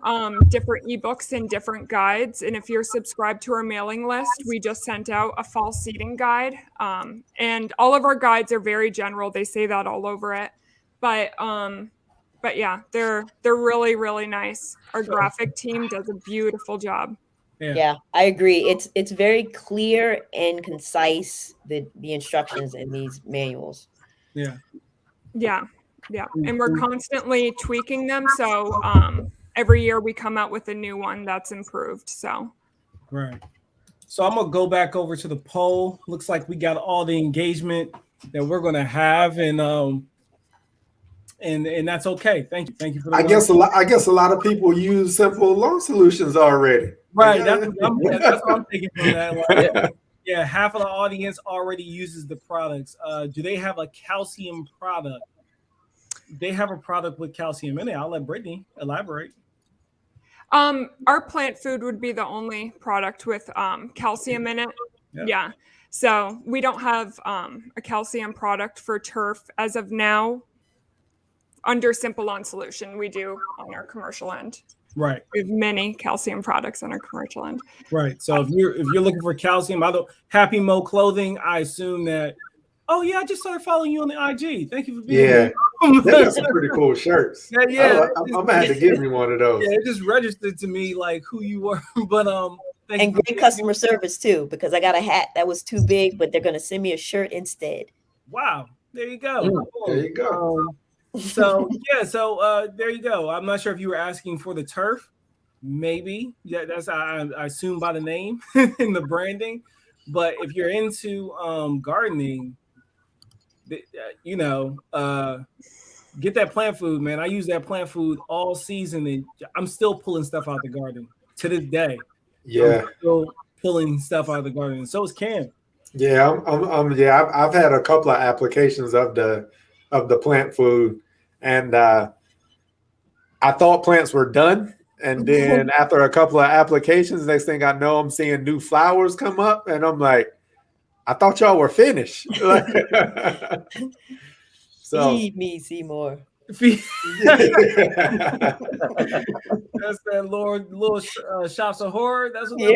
different ebooks and different guides. And if you're subscribed to our mailing list, we just sent out a fall seeding guide. And all of our guides are very general. They say that all over it. But yeah, they're really, really nice. Our graphic team does a beautiful job. Yeah, I agree. It's very clear and concise, the instructions in these manuals. Yeah. And we're constantly tweaking them. So every year we come out with a new one that's improved. So right. So I'm gonna go back over to the poll. Looks like we got all the engagement that we're gonna have, and that's okay. Thank you for the I guess a lot of people use Simple Lawn Solutions already. Right. That's what I'm thinking from that. Yeah, half of the audience already uses the products. Do they have a calcium product? They have a product with calcium in it. I'll let Brittany elaborate. Our plant food would be the only product with calcium in it. Yeah. So we don't have a calcium product for turf as of now. Under Simple Lawn Solution, we do on our commercial end. Right. We have many calcium products on our commercial end. Right. So if you're looking for calcium, Happy Mo Clothing, I assume that. Oh yeah, I just started following you on the IG. Thank you for being here. They got some pretty cool shirts. Yeah. I'm gonna have to give me one of those. Yeah, it just registered to me like who you were, but and great customer service too, because I got a hat that was too big, but they're gonna send me a shirt instead. Wow, there you go. There you go. So there you go. I'm not sure if you were asking for the turf, maybe. Yeah, that's I assume by the name and the branding. But if you're into gardening, get that plant food, man. I use that plant food all season, and I'm still pulling stuff out the garden to this day. Yeah, I'm still pulling stuff out of the garden, and so is Cam. Yeah, I've had a couple of applications of the plant food. And I thought plants were done. And then after a couple of applications, next thing I know, I'm seeing new flowers come up. And I'm like, I thought y'all were finished. So Feed me, Seymour. That's that little shops of horror. That's what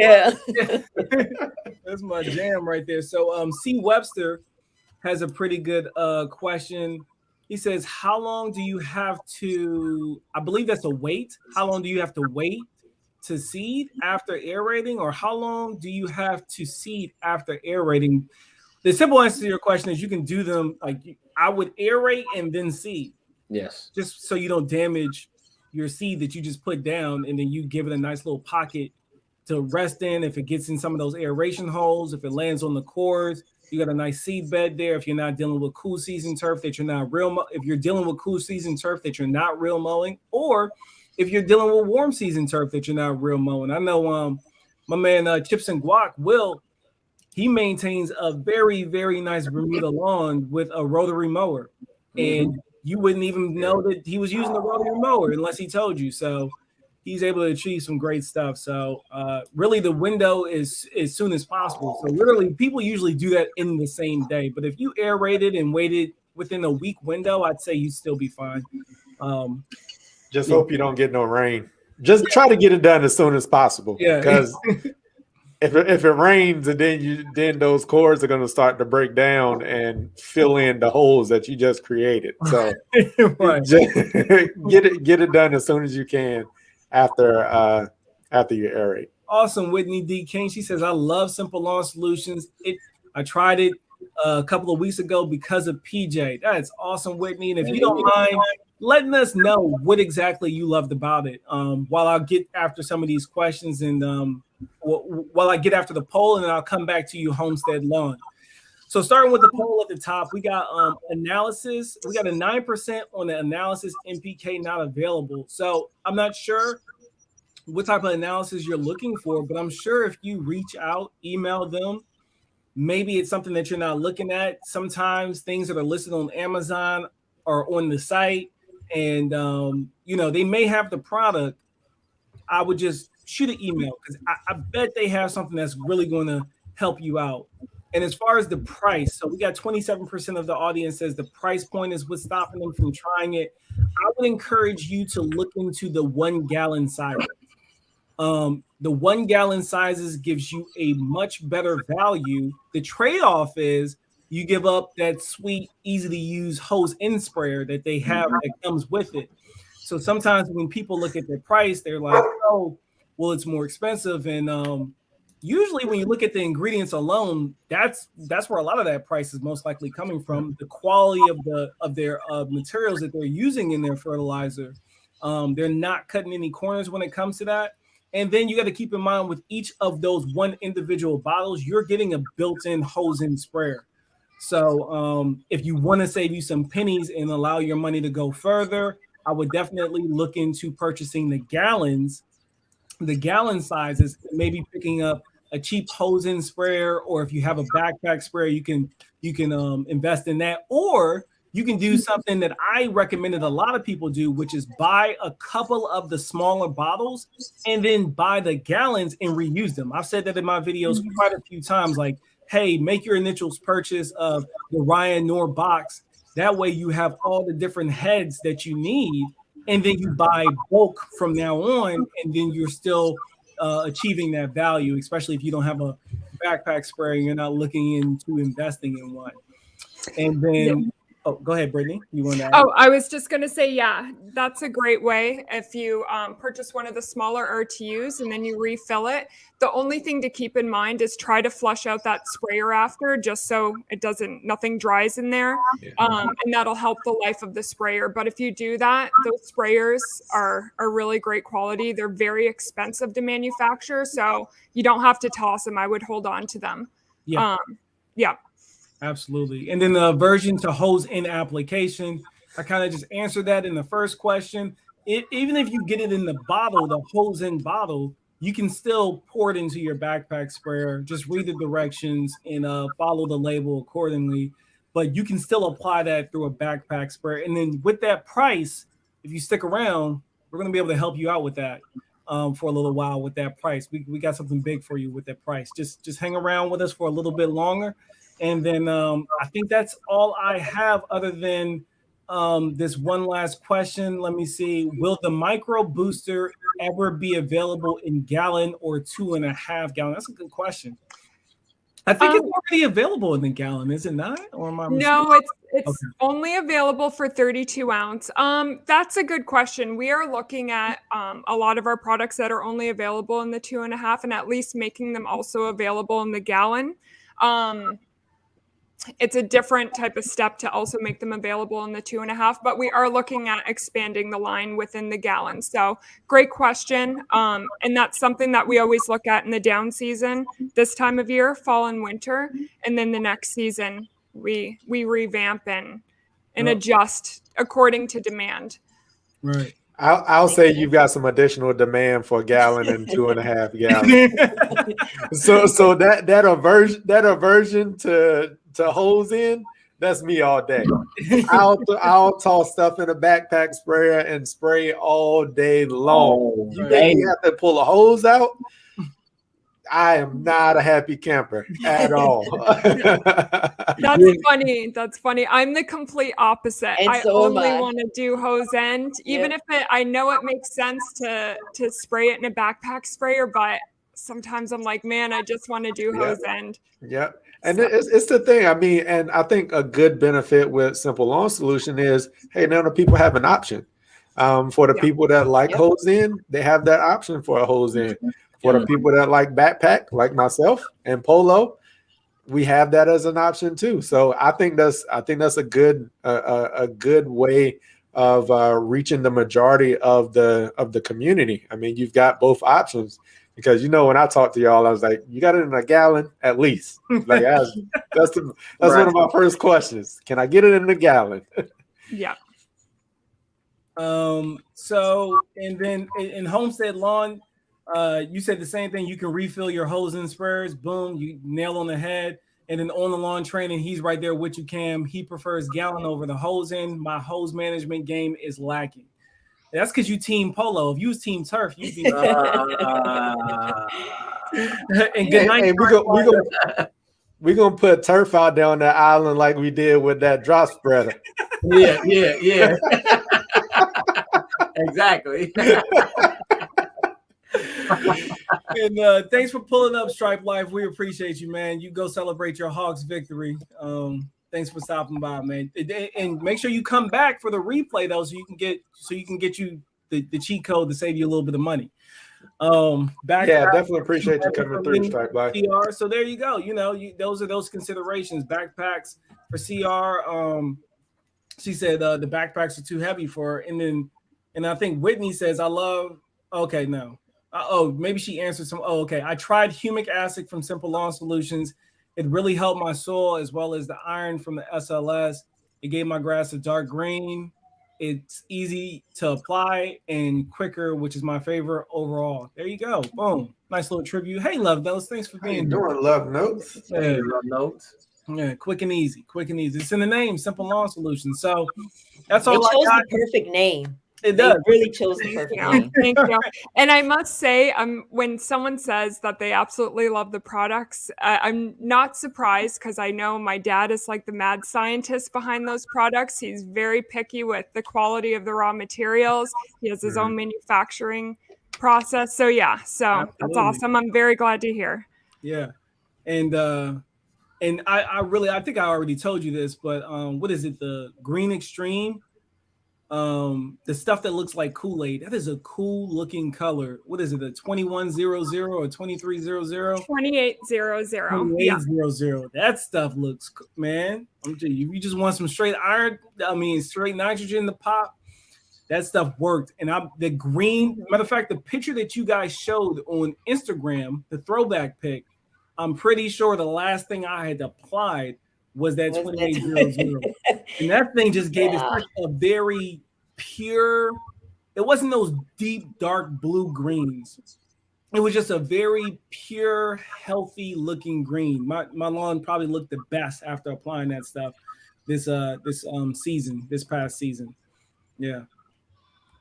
that's my jam right there. So C. Webster has a pretty good question. He says, how long do you have to, I believe that's a wait. How long do you have to wait to seed after aerating, or how long do you have to seed after aerating? The simple answer to your question is you can do them like I would aerate and then seed. Yes. Just so you don't damage your seed that you just put down, and then you give it a nice little pocket to rest in. If it gets in some of those aeration holes, if it lands on the cores, you got a nice seed bed there. If you're not dealing with cool season turf that you're not real, if you're dealing with cool season turf that you're not real mowing, or if you're dealing with warm season turf that you're not real mowing. I know my man Chips and Guac Will, he maintains a very, very nice Bermuda lawn with a rotary mower, and you wouldn't even know that he was using a rotary mower unless he told you. So he's able to achieve some great stuff. So really the window is as soon as possible. So literally people usually do that in the same day. But if you aerated and waited within a week window, I'd say you'd still be fine. Just hope you don't get no rain. Just try to get it done as soon as possible. Yeah. Because if it rains and then those cores are going to start to break down and fill in the holes that you just created. So Right. just get it done as soon as you can after you aerate. Awesome, Whitney D. King. She says, I love Simple Lawn Solutions. I tried it a couple of weeks ago because of PJ. That's awesome, Whitney. And if you don't mind letting us know what exactly you loved about it, while I'll get after some of these questions and while I get after the poll, and then I'll come back to you, Homestead Lawn. So starting with the poll at the top, we got analysis. We got a 9% on the analysis, NPK not available. So I'm not sure what type of analysis you're looking for, but I'm sure if you reach out, email them, maybe it's something that you're not looking at. Sometimes things that are listed on Amazon are on the site, and they may have the product. I would just shoot an email because I bet they have something that's really going to help you out. And as far as the price, so we got 27% of the audience says the price point is what's stopping them from trying it. I would encourage you to look into the 1 gallon sizes. The 1 gallon sizes gives you a much better value. The trade-off is you give up that sweet, easy to use hose in sprayer that they have that comes with it. So sometimes when people look at the price, they're like, oh, well, it's more expensive. And usually when you look at the ingredients alone, that's where a lot of that price is most likely coming from. The quality of their materials that they're using in their fertilizer. They're not cutting any corners when it comes to that. And then you got to keep in mind with each of those one individual bottles, you're getting a built-in hose in sprayer. So if you want to save you some pennies and allow your money to go further, I would definitely look into purchasing the gallon sizes, maybe picking up a cheap hose in sprayer, or if you have a backpack sprayer, you can invest in that, or you can do something that I recommended a lot of people do, which is buy a couple of the smaller bottles and then buy the gallons and reuse them. I've said that in my videos quite a few times, like, hey, make your initial purchase of the Ryan Noor box. That way you have all the different heads that you need, and then you buy bulk from now on, and then you're still achieving that value, especially if you don't have a backpack sprayer and you're not looking into investing in one. And then, oh, go ahead, Brittany. You want to add? Oh, I was just going to say, yeah, that's a great way. If you purchase one of the smaller RTUs and then you refill it, the only thing to keep in mind is try to flush out that sprayer after, just so nothing dries in there. And that'll help the life of the sprayer. But if you do that, those sprayers are really great quality. They're very expensive to manufacture, so you don't have to toss them. I would hold on to them. Yeah. Yeah. Absolutely. And then the aversion to hose in application, I kind of just answered that in the first question. Even if you get it in the bottle, the hose in bottle, you can still pour it into your backpack sprayer. Just read the directions and follow the label accordingly. But you can still apply that through a backpack sprayer. And then with that price, if you stick around, we're going to be able to help you out with that for a little while with that price. We got something big for you with that price. Just hang around with us for a little bit longer. And then I think that's all I have other than this one last question. Let me see. Will the micro booster ever be available in gallon or 2.5 gallon? That's a good question. I think it's already available in the gallon, is it not? Or am I mistaken? No, it's only available for 32 ounce. That's a good question. We are looking at a lot of our products that are only available in the 2.5 and at least making them also available in the gallon. it's a different type of step to also make them available in the 2.5, but we are looking at expanding the line within the gallon. So great question. And that's something that we always look at in the down season, this time of year, fall and winter. And then the next season, we revamp and adjust according to demand. Right. I'll say you've got some additional demand for a gallon and 2.5 gallons. so that aversion to hose in, that's me all day. I'll toss stuff in a backpack sprayer and spray all day long. You think you have to pull a hose out? I am not a happy camper at all. That's funny. That's funny. I'm the complete opposite. And I so am only I. want to do hose end, even if I know it makes sense to spray it in a backpack sprayer, but sometimes I'm like, man, I just want to do hose end. Yeah. And it's the thing. I mean, and I think a good benefit with Simple Lawn Solution is, hey, now the people have an option. For the people that like hose in, they have that option for a hose in. For the people that like backpack, like myself and Polo, we have that as an option too. So I think that's a good way of reaching the majority of the community. I mean, you've got both options, because when I talked to y'all, I was like, you got it in a gallon at least. Like that's one of my first questions. Can I get it in a gallon? Yeah. So, and then in Homestead Lawn, you said the same thing. You can refill your hose and sprayers. Boom, you nail on the head. And then on the lawn training, he's right there with you, Cam. He prefers gallon over the hose in. My hose management game is lacking. That's because you team Polo. If you was team Turf, you'd be. And good night. Hey, we're gonna put Turf out there on that island like we did with that drop spreader. Yeah. Exactly. And thanks for pulling up, Stripe Life. We appreciate you, man. You go celebrate your Hawks victory. Thanks for stopping by, man. And make sure you come back for the replay though, so you can get the cheat code to save you a little bit of money. Definitely appreciate you coming through, Stripe Life. CR. So there you go. Those are those considerations. Backpacks for CR. She said the backpacks are too heavy for her. And I think Whitney says, maybe she answered some. I tried humic acid from Simple Lawn Solutions. It really helped my soil, as well as the iron from the SLS. It gave my grass a dark green. It's easy to apply and quicker, which is my favorite overall. There you go. Boom. Nice little tribute. Hey, Love Notes. Thanks for being here. Love Notes. Hey, Love Notes. Yeah, quick and easy. It's in the name, Simple Lawn Solutions. So that's all. It chose the perfect name. It does. It really chose the perfect name. Thank you. And I must say, when someone says that they absolutely love the products, I'm not surprised, because I know my dad is like the mad scientist behind those products. He's very picky with the quality of the raw materials. He has his own manufacturing process. So that's awesome. I'm very glad to hear. Yeah. And I think I already told you this, but what is it? The Green Extreme? The stuff that looks like Kool-Aid, that is a cool looking color. What is it, a 2100 or 2300? 2800. 2800. That stuff looks, man. I'm telling you, if you just want some straight straight nitrogen in the pop, that stuff worked. And the green, matter of fact, the picture that you guys showed on Instagram, the throwback pic, I'm pretty sure the last thing I had applied was that 2800. And that thing just gave it such a very pure, it wasn't those deep, dark blue greens. It was just a very pure, healthy looking green. My lawn probably looked the best after applying that stuff this past season. Yeah.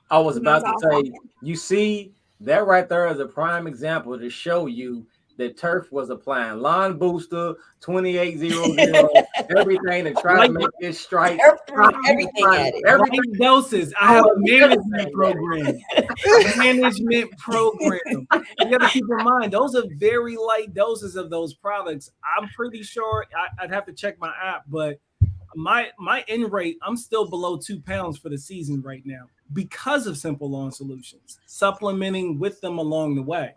I was about to say, you see, that right there is a prime example to show you that Turf was applying lawn booster, 2800, everything to try to make this stripe. Everything at it. Everything doses. I have a management program. You got to keep in mind, those are very light doses of those products. I'm pretty sure I'd have to check my app, but my end rate, I'm still below 2 pounds for the season right now because of Simple Lawn Solutions, supplementing with them along the way.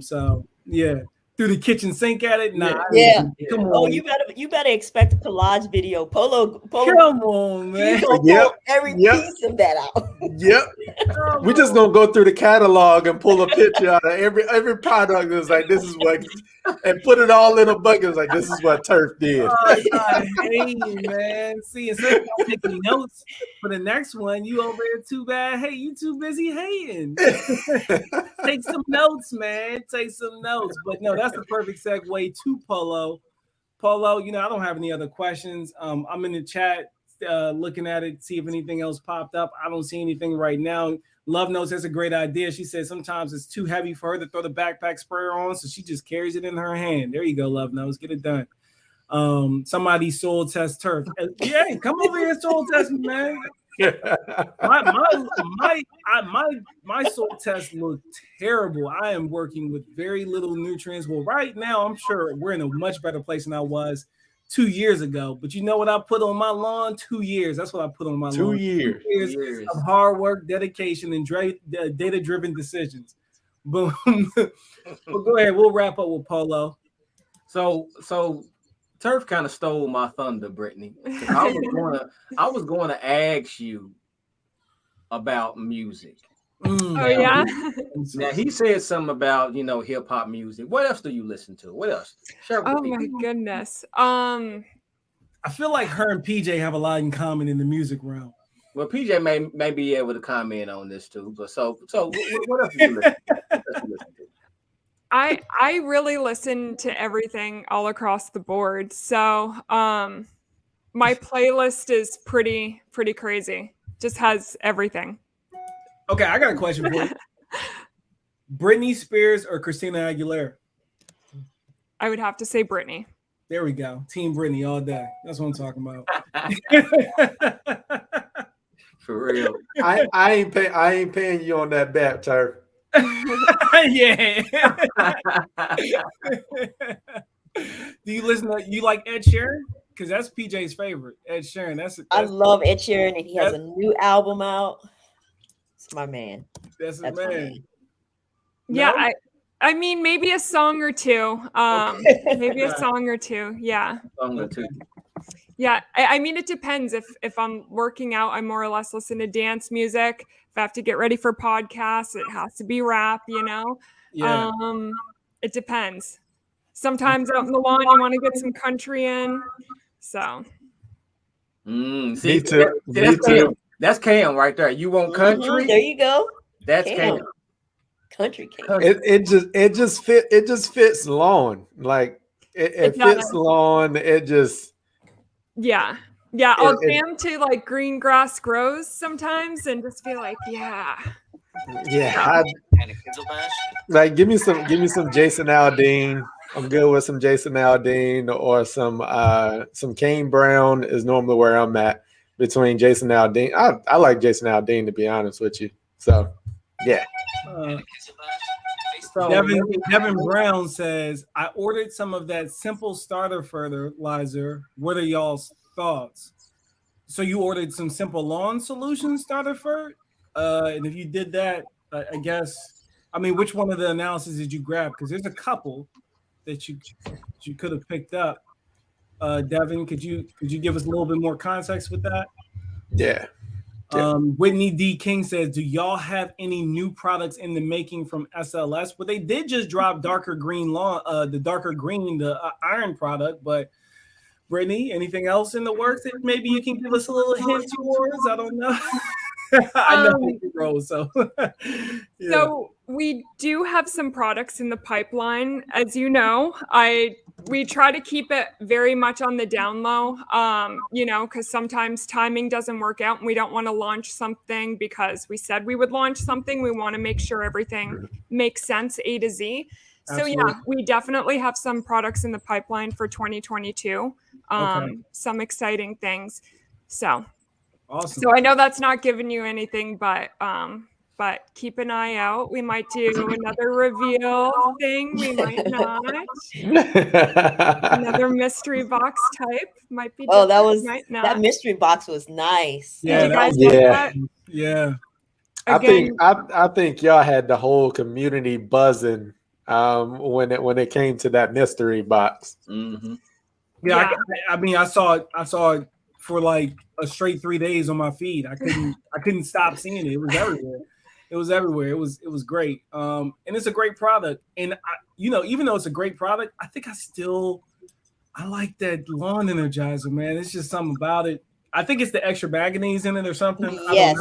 So yeah, through the kitchen sink at it. Nah, Yeah. Come on. Oh, you better expect a collage video. Polo. Come on, man. He's gonna pull every piece of that out. Yep. We just gonna go through the catalog and pull a picture out of every product. Is like, this is what, and put it all in a bucket. It's like, this is what Turf did. Oh, God, hey, man. See, instead of taking notes for the next one, you over there too bad. Hey, you too busy hating. Take some notes, man. Take some notes. But no, that's the perfect segue to Polo. Polo, I don't have any other questions. I'm in the chat looking at it, see if anything else popped up. I don't see anything right now. Love Notes, that's a great idea. She said sometimes it's too heavy for her to throw the backpack sprayer on, so she just carries it in her hand. There you go, Love Notes. Get it done. Somebody soil test Turf. Yeah, come over here and soil test me, man. My soil test looked terrible. I am working with very little nutrients. Well, right now, I'm sure we're in a much better place than I was 2 years ago. But you know what I put on my lawn? 2 years. That's what I put on my lawn. 2 years. 2 years of hard work, dedication, and data-driven decisions. Boom. Well, go ahead. We'll wrap up with Polo. So Turf kind of stole my thunder, Brittany. I was going to ask you about music. Oh yeah. Now he said something about hip hop music. What else do you listen to? What else? Oh my goodness. I feel like her and PJ have a lot in common in the music realm. Well, PJ may be able to comment on this too. But so what else do you listen to? I really listen to everything all across the board. So my playlist is pretty crazy. Just has everything. Okay, I got a question for you. Britney Spears or Christina Aguilera? I would have to say Britney. There we go. Team Britney all day. That's what I'm talking about. For real. I ain't paying you on that bet, Turf. Yeah. Do you listen to you like Ed Sheeran? Because that's PJ's favorite. Ed Sheeran. I love Ed Sheeran, and he has a new album out. It's my man. That's his man. Yeah, No? I mean maybe a song or two. Maybe a song or two. Yeah. Yeah, I mean it depends. If I'm working out, I more or less listen to dance music. If I have to get ready for podcasts, it has to be rap, Yeah. It depends. Sometimes out in the lawn, you want to get some country in. So. Me too. That's Cam right there. You want country? There you go. That's Cam. Country Cam. It just fits lawn. Like it fits lawn. It just. Yeah. I'll jam to like Green Grass Grows sometimes and just feel like, yeah. Like give me some Jason Aldean. I'm good with some Jason Aldean or some Kane Brown is normally where I'm at between Jason Aldean. I like Jason Aldean, to be honest with you. So yeah. Devin Brown says, I ordered some of that simple starter fertilizer. What are y'all's thoughts? So you ordered some simple lawn solution starter fert? And if you did that, I guess, which one of the analyses did you grab? Because there's a couple that you could have picked up. Devin, could you give us a little bit more context with that? Yeah. Whitney D. King says, do y'all have any new products in the making from SLS? Well, they did just drop darker green lawn, the iron product, but Brittany, anything else in the works that maybe you can give us a little hint towards? I don't know. I know you roll, so yeah. So we do have some products in the pipeline, as you know. We try to keep it very much on the down low, because sometimes timing doesn't work out and we don't want to launch something because we said we would launch something. We want to make sure everything makes sense A to Z. Absolutely. So yeah, we definitely have some products in the pipeline for 2022. Some exciting things. So awesome. So I know that's not giving you anything, but keep an eye out. We might do another reveal thing. We might not. Another mystery box type might be. Oh, that mystery box was nice. Yeah, you guys like that? Yeah. I think y'all had the whole community buzzing when it came to that mystery box. Mm-hmm. Yeah, I mean, I saw it for like a straight 3 days on my feed. I couldn't stop seeing it. It was everywhere. It was great. And it's a great product. And even though it's a great product, I think I like that lawn energizer, man. It's just something about it. I think it's the extra manganese in it or something. Yes,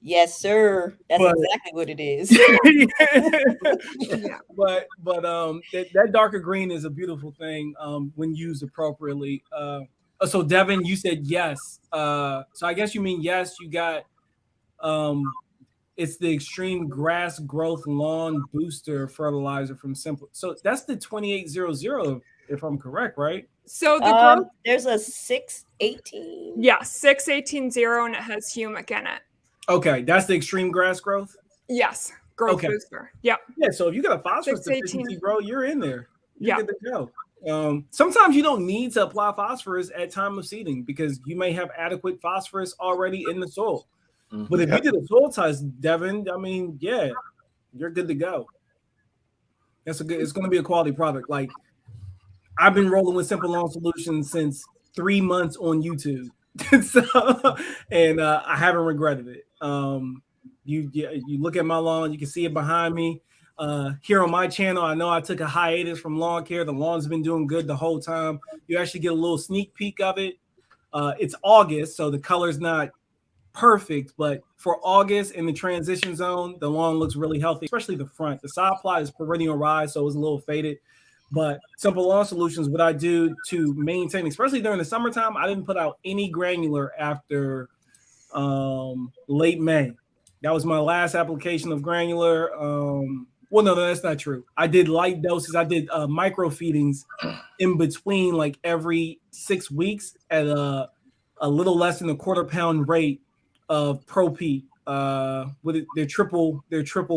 yes, sir. That's exactly what it is. But that darker green is a beautiful thing when used appropriately. So Devin, you said yes. So I guess you mean yes. You got it's the Extreme Grass Growth Lawn Booster Fertilizer from Simple. So that's the 2800, if I'm correct, right? So the growth, there's a 618. Yeah, 6180, and it has humic in it. Okay, that's the Extreme Grass Growth. Yes, growth booster. Yep. Yeah. So if you got a phosphorus 618. deficiency, bro, you're in there. You're good to go. Sometimes you don't need to apply phosphorus at time of seeding because you may have adequate phosphorus already in the soil. Mm-hmm. But if you did a soil test, Devin, I mean, yeah, you're good to go. It's going to be a quality product. Like, I've been rolling with Simple Lawn Solutions since 3 months on YouTube, and I haven't regretted it. You look at my lawn, you can see it behind me. Here on my channel, I know I took a hiatus from lawn care. The lawn's been doing good the whole time. You actually get a little sneak peek of it. It's August, so the color's not perfect, but for August in the transition zone, the lawn looks really healthy, especially the front. The side plot is perennial rise, so it's a little faded. But Simple Lawn Solutions, what I do to maintain, especially during the summertime, I didn't put out any granular after late May. That was my last application of granular. Well, no, that's not true. I did light doses. I did micro feedings in between, like every 6 weeks at a little less than a quarter-pound rate of Pro P. With their triple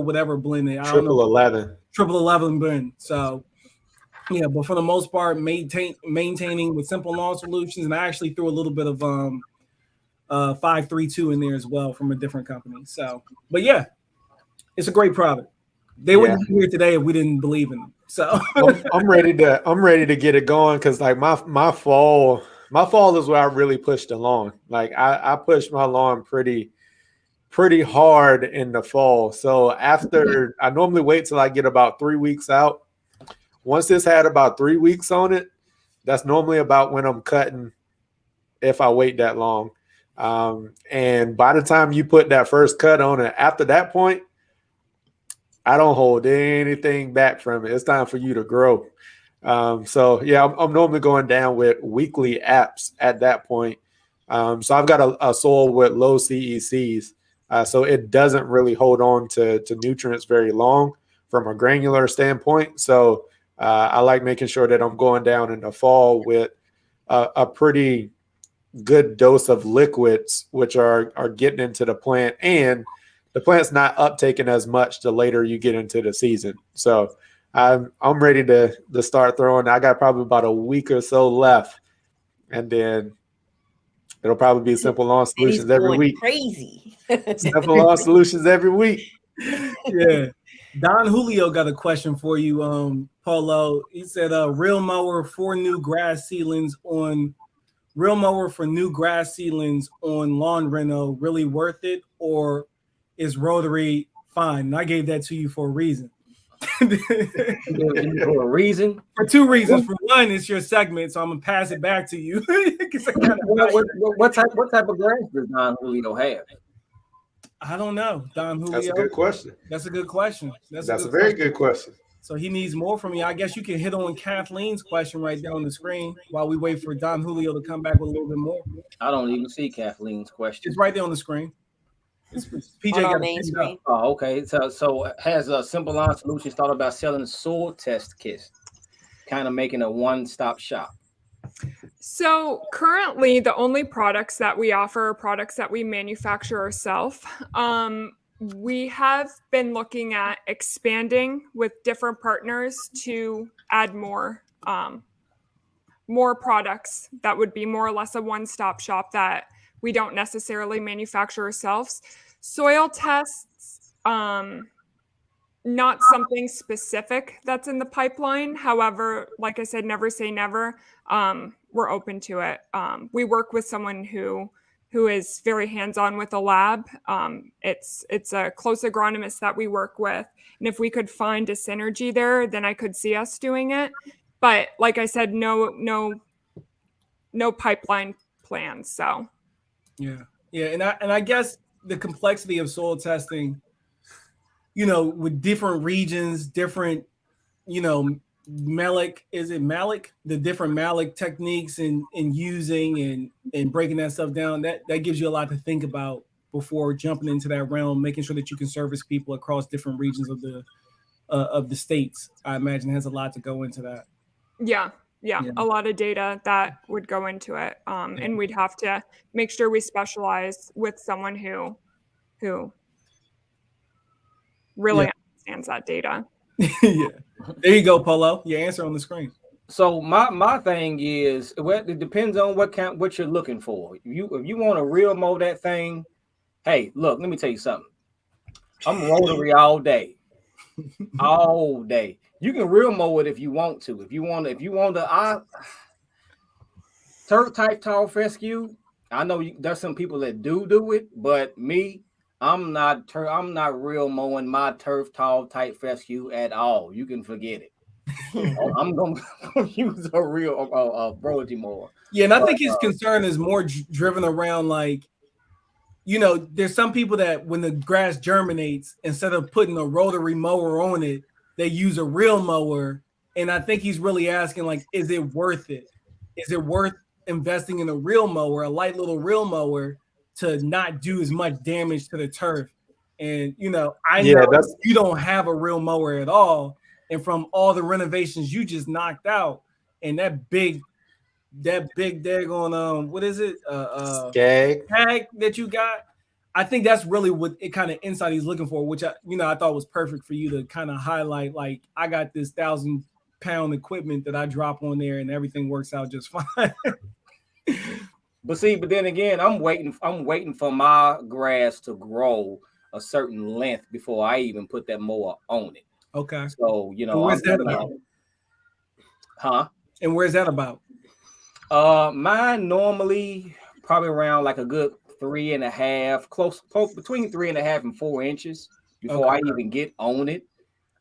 whatever blend. Triple 11 blend. So. Yeah, but for the most part, maintaining with Simple Lawn Solutions, and I actually threw a little bit of 532 in there as well from a different company. So, but yeah, it's a great product. They wouldn't be here today if we didn't believe in them. So I'm ready to get it going because like my fall is where I really push the lawn. Like I push my lawn pretty hard in the fall. So after I normally wait till I get about 3 weeks out. Once this had about 3 weeks on it, that's normally about when I'm cutting if I wait that long. And by the time you put that first cut on it, after that point, I don't hold anything back from it. It's time for you to grow. So, yeah, I'm normally going down with weekly apps at that point. So I've got a soil with low CECs. So it doesn't really hold on to nutrients very long from a granular standpoint. So I like making sure that I'm going down in the fall with a pretty good dose of liquids, which are getting into the plant, and the plant's not uptaking as much the later you get into the season. So I'm ready to start throwing. I got probably about a week or so left, and then it'll probably be Simple Lawn Solutions every week. Crazy. Simple Lawn Solutions every week. Yeah. Don Julio got a question for you, Paulo. He said, real mower for new grass seedlings on lawn reno really worth it, or is rotary fine? And I gave that to you for a reason. For a reason? For two reasons. For one, it's your segment, so I'm gonna pass it back to you. What type of grass does Don Julio have? I don't know, Don Julio. That's a good question. That's a good question. That's a very good question. So he needs more from me. I guess you can hit on Kathleen's question right there on the screen while we wait for Don Julio to come back with a little bit more. I don't even see Kathleen's question. It's right there on the screen. PJ got the main screen. Oh, okay. So has Simple Lawn Solutions thought about selling soil test kits, kind of making a one-stop shop? So currently, the only products that we offer are products that we manufacture ourselves. We have been looking at expanding with different partners to add more products that would be more or less a one-stop shop that we don't necessarily manufacture ourselves. Soil tests, Not something specific that's in the pipeline. However, like I said, never say never. We're open to it. We work with someone who is very hands-on with a lab. It's a close agronomist that we work with. And if we could find a synergy there, then I could see us doing it. But like I said, no pipeline plans. So yeah. And I guess the complexity of soil testing, with different regions, different, 𝗟𝑒𝐿𝑖C, is it 𝗟𝑒𝐿IC? The different 𝗟𝑒𝐿IC techniques and using and breaking that stuff down, that gives you a lot to think about before jumping into that realm, making sure that you can service people across different regions of the states. I imagine has a lot to go into that. Yeah, a lot of data that would go into it. And we'd have to make sure we specialize with someone who really understands that data. Yeah. There you go, Polo. Your answer on the screen. So my thing is, well, it depends on what you're looking for. If you want to real mow that thing, hey, look, let me tell you something. I'm rotary all day. All day. You can real mow it if you want to. If you want to turf type tall fescue, I know there's some people that do it, but me, I'm not real mowing my turf tall type fescue at all. You can forget it. I'm gonna use a real rotary mower. Yeah, and I think his concern is more driven around, like, there's some people that when the grass germinates, instead of putting a rotary mower on it, they use a real mower. And I think he's really asking, like, is it worth it? Is it worth investing in a real mower, a light little real mower, to not do as much damage to the turf? And, I know you don't have a real mower at all. And from all the renovations you just knocked out, and that big daggone, what is it? Skag that you got. I think that's really what it kind of insight he's looking for, which I thought was perfect for you to kind of highlight. Like, I got this 1,000-pound equipment that I drop on there, and everything works out just fine. But then again, I'm waiting for my grass to grow a certain length before I even put that mower on it. Okay. So where's that about? Huh? And where's that about? Mine normally probably around like a good 3.5, close between 3.5 and 4 inches before I even get on it.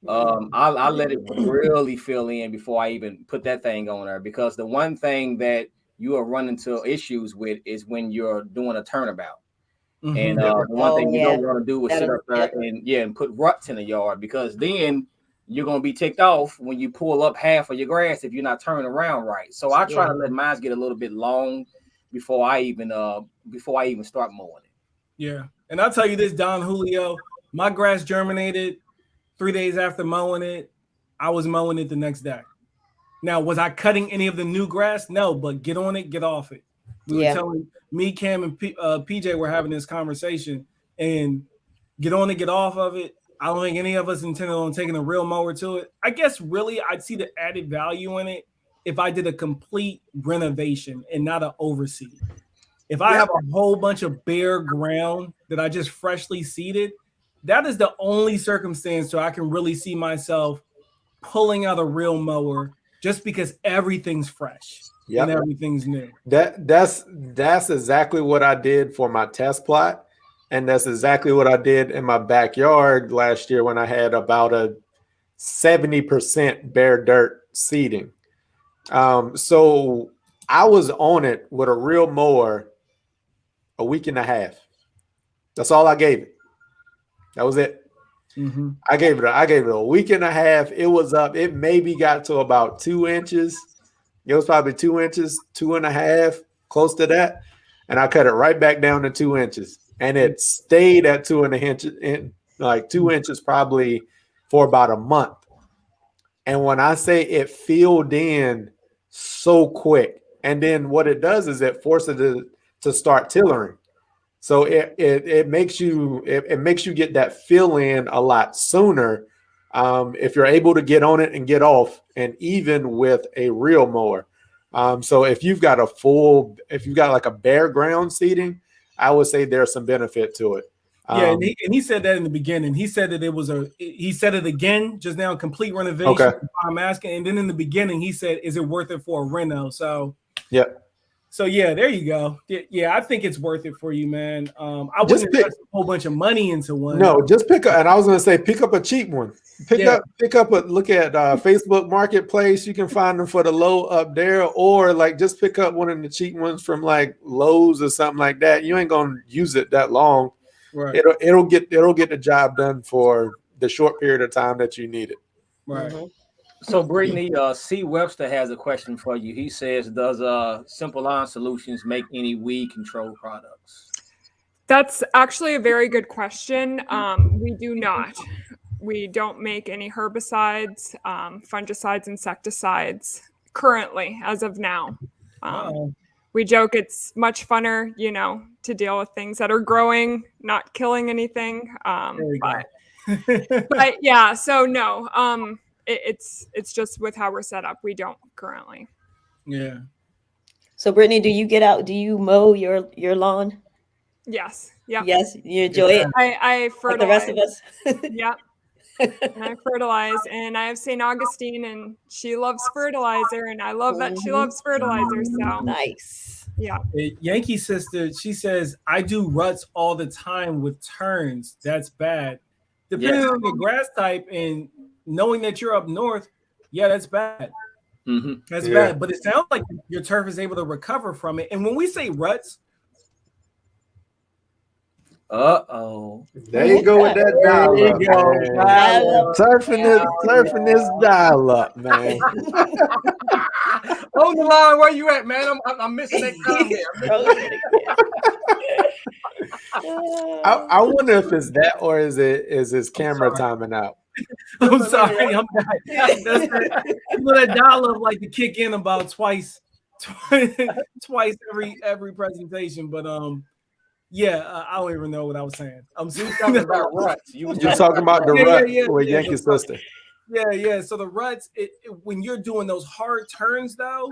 I let it really fill in before I even put that thing on there, because the one thing that you are running into issues with is when you're doing a turnabout. Mm-hmm. And the one thing you don't want to do is sit up there and put ruts in the yard, because then you're going to be ticked off when you pull up half of your grass if you're not turning around right. So I try to let mine get a little bit long before I even start mowing it. Yeah. And I'll tell you this, Don Julio, my grass germinated 3 days after mowing it. I was mowing it the next day. Now, was I cutting any of the new grass? No, but get on it, get off it. We were telling me, Cam, and PJ were having this conversation, and get on it, get off of it. I don't think any of us intended on taking a real mower to it. I guess really I'd see the added value in it if I did a complete renovation and not an overseed. If I have a whole bunch of bare ground that I just freshly seeded, that is the only circumstance where I can really see myself pulling out a real mower, just because everything's fresh and everything's new. That's exactly what I did for my test plot. And that's exactly what I did in my backyard last year when I had about a 70% bare dirt seeding. So I was on it with a real mower a week and a half. That's all I gave it. That was it. Mm-hmm. I gave it a week and a half. It was up. It maybe got to about 2 inches. It was probably 2 inches, 2.5, close to that. And I cut it right back down to 2 inches. And it stayed at 2.5 inches, like 2 inches probably for about a month. And when I say it filled in so quick, and then what it does is it forces it to start tillering. So it makes you get that fill in a lot sooner if you're able to get on it and get off, and even with a real mower. So if you've got like a bare ground seeding, I would say there's some benefit to it. Yeah, and he said that in the beginning. He said that he said it again just now, complete renovation. Okay. I'm asking, and then in the beginning he said, "Is it worth it for a reno?" So yeah. So yeah, there you go. Yeah, I think it's worth it for you, man. I wouldn't invest a whole bunch of money into one. No, just pick up. And I was going to say, pick up a cheap one. Pick up. Look at Facebook Marketplace. You can find them for the low up there, or like just pick up one of the cheap ones from like Lowe's or something like that. You ain't gonna use it that long. Right. It'll get the job done for the short period of time that you need it. Right. Mm-hmm. So Brittany, C. Webster has a question for you. He says, does 𝗵𝒂𝒂𝒏 Solutions make any weed control products? That's actually a very good question. We do not. We don't make any herbicides, fungicides, insecticides currently, as of now. We joke it's much funner, to deal with things that are growing, not killing anything. But yeah, so no. It's just with how we're set up. We don't currently. Yeah. So Brittany, do you get out? Do you mow your lawn? Yes. Yeah. Yes, you enjoy it. I fertilize. Like the rest of us. Yeah. And I fertilize, and I have St. Augustine, and she loves fertilizer, and I love that she loves fertilizer. So nice. Yeah. Yankee sister, she says, I do ruts all the time with turns. That's bad. Depending on the grass type and knowing that you're up north, that's bad. Mm-hmm. That's bad. But it sounds like your turf is able to recover from it. And when we say ruts, there you go with that dial-up. Turfing this dial-up, man. On the line, where you at, man? I'm missing that comment. I wonder if it's that, or is his camera timing out? I'm sorry. I'm not. That dial-up like to kick in about twice every presentation. But I don't even know what I was saying. I'm talking about ruts. You're talking about the rut with Yankee sister. Yeah. So the ruts, when you're doing those hard turns, though,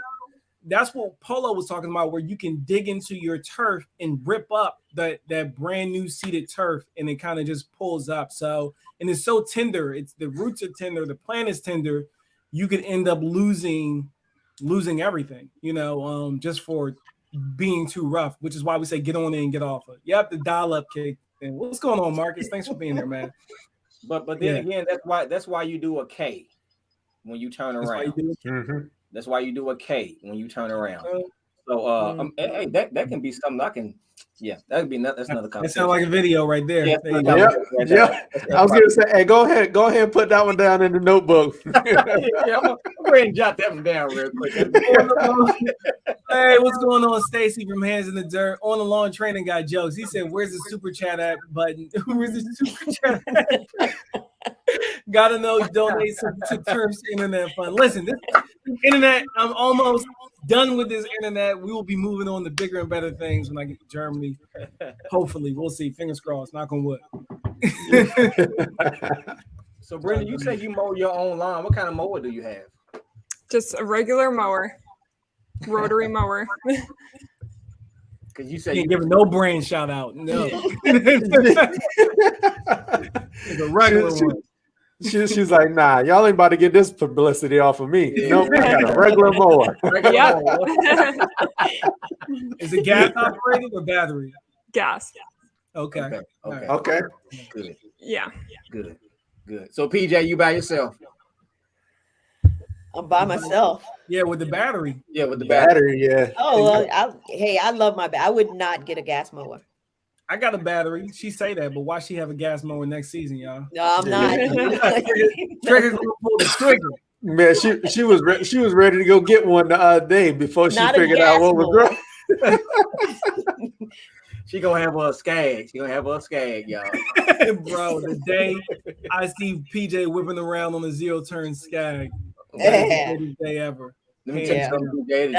that's what Polo was talking about, where you can dig into your turf and rip up that brand new seeded turf, and it kind of just pulls up. So, and it's so tender. The roots are tender. The plant is tender. You could end up losing everything, just for being too rough, which is why we say get on in and get off it. You have to dial up kick. And what's going on, Marcus? Thanks for being there, man. But then again, that's why you do a K when you turn around. That's why you do a K when you turn around. So that can be something I can. Yeah, that's another conversation. It sounds like a video right there. Yeah. I was gonna say, hey, go ahead and put that one down in the notebook. I'm gonna go ahead and jot that one down real quick. Hey, what's going on, Stacy from Hands in the Dirt? On the Lawn Training Guy jokes. He said, "Where's the super chat at button? Where's the super chat at?" Gotta know, donate to Turf's Internet Fund. Listen, this internet, I'm almost done with this internet. We will be moving on to bigger and better things when I get to Germany. Hopefully, we'll see. Fingers crossed. Knock on wood. So, Brenda, you say you mow your own lawn. What kind of mower do you have? Just a regular mower, rotary mower. Because you say you ain't giving no brand shout out. No. It's a regular one. She's like, nah, y'all ain't about to get this publicity off of me. Nope, I got a regular mower. Yeah. Is it gas operated or battery? Gas. Okay. Good. Yeah. Good. So PJ, you by yourself? I'm by myself. Yeah, with the battery. Yeah, with the battery. Yeah. Oh, well, I love my battery. I would not get a gas mower. I got a battery. She say that, but why she have a gas mower next season, y'all? No, I'm not. Trigger's gonna pull the trigger. Man, she was ready to go get one the other day before she figured out what was wrong. She gonna have a skag. Y'all. Bro, the day I see PJ whipping around on a zero turn skag, that's the greatest day ever. Let me tell you something, PJ.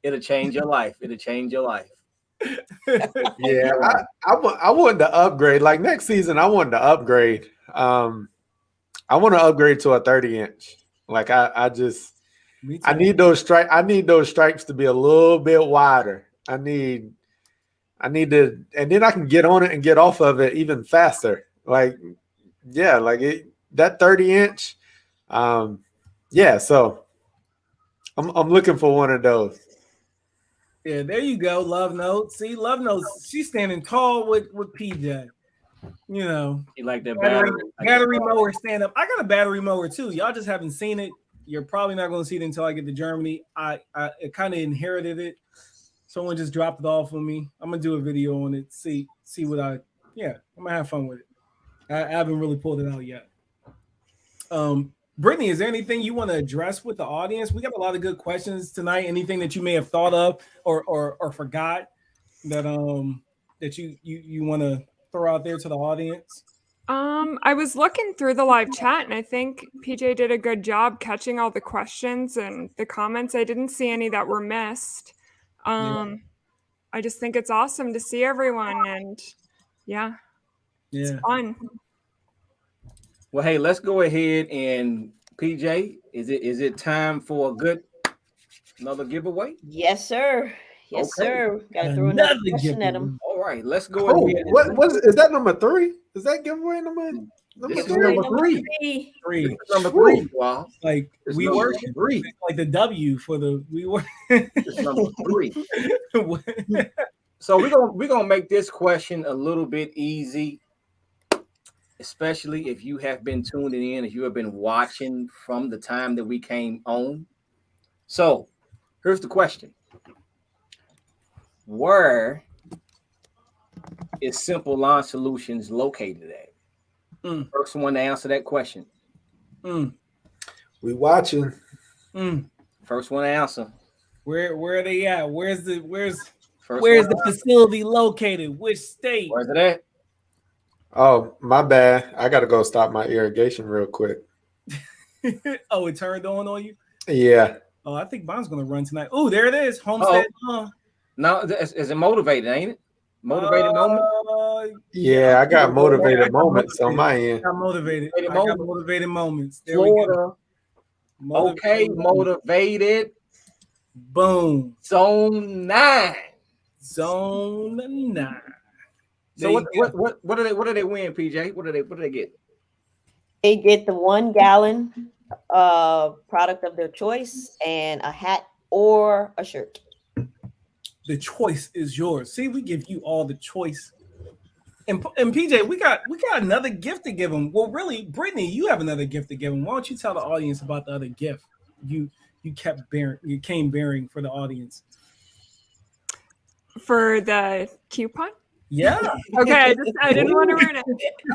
It'll change your life. It'll change your life. Yeah, I wanted to upgrade. Like next season, I wanted to upgrade. I want to upgrade to a 30-inch. Like I need those stripes. I need those stripes to be a little bit wider. I need I need to, and then I can get on it and get off of it even faster. Like, yeah, like that 30-inch. Yeah, so I'm looking for one of those. Yeah, there you go. Love Notes. See, Love Notes. She's standing tall with PJ. You know, You like that battery mower stand up. I got a battery mower too. Y'all just haven't seen it. You're probably not going to see it until I get to Germany. I kind of inherited it. Someone just dropped it off on me. I'm gonna do a video on it. See what I'm gonna have fun with it. I haven't really pulled it out yet. Brittany, is there anything you want to address with the audience? We got a lot of good questions tonight. Anything that you may have thought of or forgot that that you want to throw out there to the audience? I was looking through the live chat, and I think PJ did a good job catching all the questions and the comments. I didn't see any that were missed. I just think it's awesome to see everyone, and it's fun. Well, hey, let's go ahead and PJ, is it time for another giveaway? Yes, sir. Yes, Okay. sir. Got to throw another question at him. All right, let's go ahead. What is that number 3? Is that giveaway number This is 3? number 3. Three. This is number 3. Wow. Like It's we number work 3. like the W for the we work. It's number 3. So we're gonna make this question a little bit easy, especially if you have been tuning in, if you have been watching from the time that we came on. So here's the question: where is 𝒊𝒂𝒏 Solutions located at? First one to answer that question. We watching. First one to answer. Where are they at? Where's the First facility located? Which state? Where's it at? Oh, my bad. I got to go stop my irrigation real quick. Oh, it turned on you? Yeah. Oh, I think mine's gonna run tonight. Oh, there it is. Homestead. No, is it motivated, ain't it? Motivated moment? Yeah, I got motivated moments on my end. I got motivated. I got motivated moments. There Florida. we go. Okay, motivated. Boom. Zone 9. Zone 9. So what do they win, PJ? What do they get? They get the 1 gallon product of their choice and a hat or a shirt. The choice is yours. See, we give you all the choice. And PJ, we got another gift to give them. Well, really, Brittany, you have another gift to give them. Why don't you tell the audience about the other gift you came bearing for the audience? For the coupon? Yeah. Okay, I didn't want to ruin it.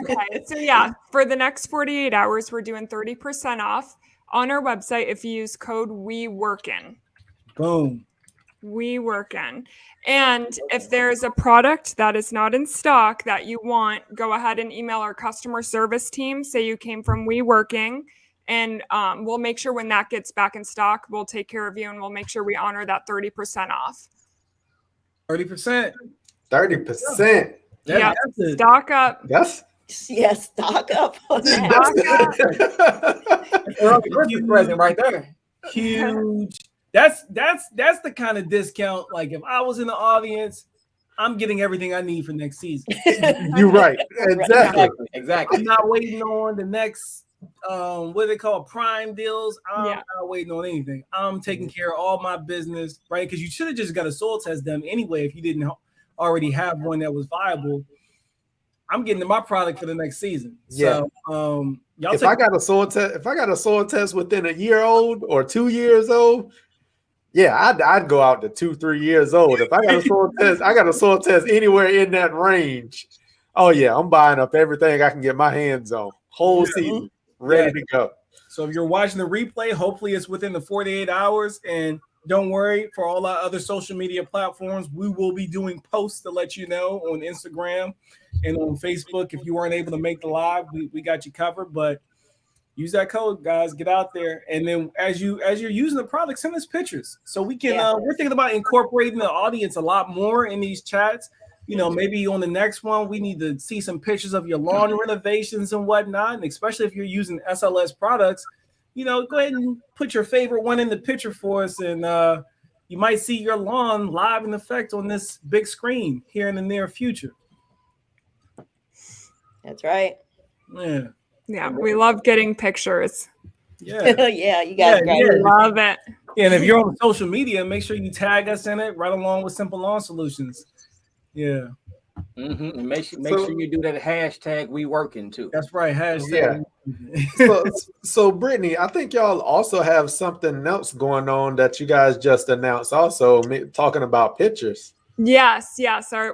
Okay, so yeah, for the next 48 hours, we're doing 30% off on our website if you use code WeWorkin. Boom. WeWorkin. And if there's a product that is not in stock that you want, go ahead and email our customer service team. Say you came from WeWorking, and we'll make sure when that gets back in stock, we'll take care of you, and we'll make sure we honor that 30% off. 30%. 30%. Yeah, stock up. That's Stock up on that. Christmas present right there. Huge. That's the kind of discount. Like if I was in the audience, I'm getting everything I need for next season. You're right. Exactly. I'm not waiting on the next what they call prime deals. I'm not waiting on anything. I'm taking care of all my business, right? Because you should have just got a soil test done anyway if you didn't already have one that was viable. I'm getting to my product for the next season. Yeah. So if I got a soil test within a year old or 2 years old, yeah, I'd go out to 2-3 years old. If I got a soil test, anywhere in that range. Oh yeah, I'm buying up everything I can get my hands on. Whole season, ready to go. So if you're watching the replay, hopefully it's within the 48 hours. And don't worry, for all our other social media platforms, we will be doing posts to let you know on Instagram and on Facebook. If you weren't able to make the live, we got you covered. But use that code, guys. Get out there, and then as you're using the product, send us pictures so we can. We're thinking about incorporating the audience a lot more in these chats. You know, maybe on the next one, we need to see some pictures of your lawn renovations and whatnot, and especially if you're using SLS products. You know, go ahead and put your favorite one in the picture for us, and you might see your lawn live in effect on this big screen here in the near future. That's right. Yeah. Yeah, we love getting pictures. Yeah. Yeah, you guys great. We love it. Yeah, and if you're on social media, make sure you tag us in it right along with Simple Lawn Solutions. Yeah. And make sure you do that hashtag we working too. That's right. Hashtag. Yeah. so Brittany, I think y'all also have something else going on that you guys just announced also, talking about pictures. Yes.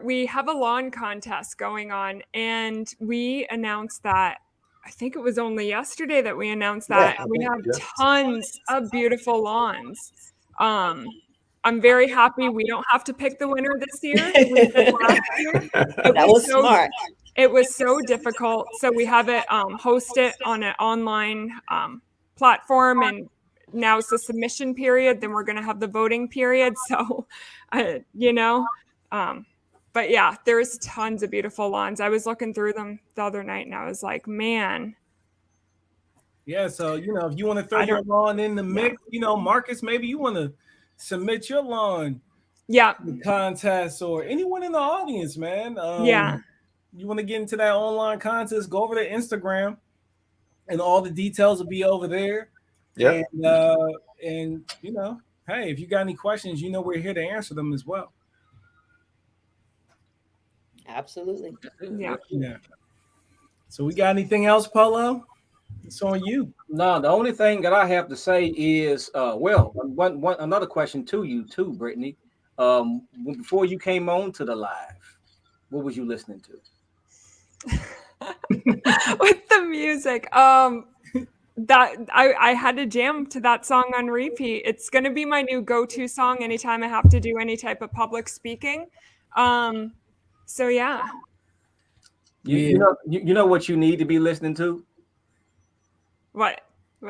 We have a lawn contest going on, and we announced that. I think it was only yesterday that we announced that. Yeah, we have tons of beautiful lawns. I'm very happy we don't have to pick the winner this year. We did last year. That was smart. It was so difficult. So we have it hosted on an online platform, and now it's the submission period. Then we're going to have the voting period. So, but yeah, there's tons of beautiful lawns. I was looking through them the other night, and I was like, man. Yeah, so, if you want to throw your lawn in the mix, Marcus, maybe you want to submit your lawn contest, or anyone in the audience, man. You want to get into that online contest, go over to Instagram, and all the details will be over there. Yeah. And hey, if you got any questions, we're here to answer them as well. Absolutely. Yeah. So we got anything else, Polo? It's on you. No, the only thing that I have to say is, another question to you too, Brittany. Before you came on to the live, what was you listening to? With the music, that I had to jam to that song on repeat. It's going to be my new go-to song anytime I have to do any type of public speaking. So yeah. You know what you need to be listening to? What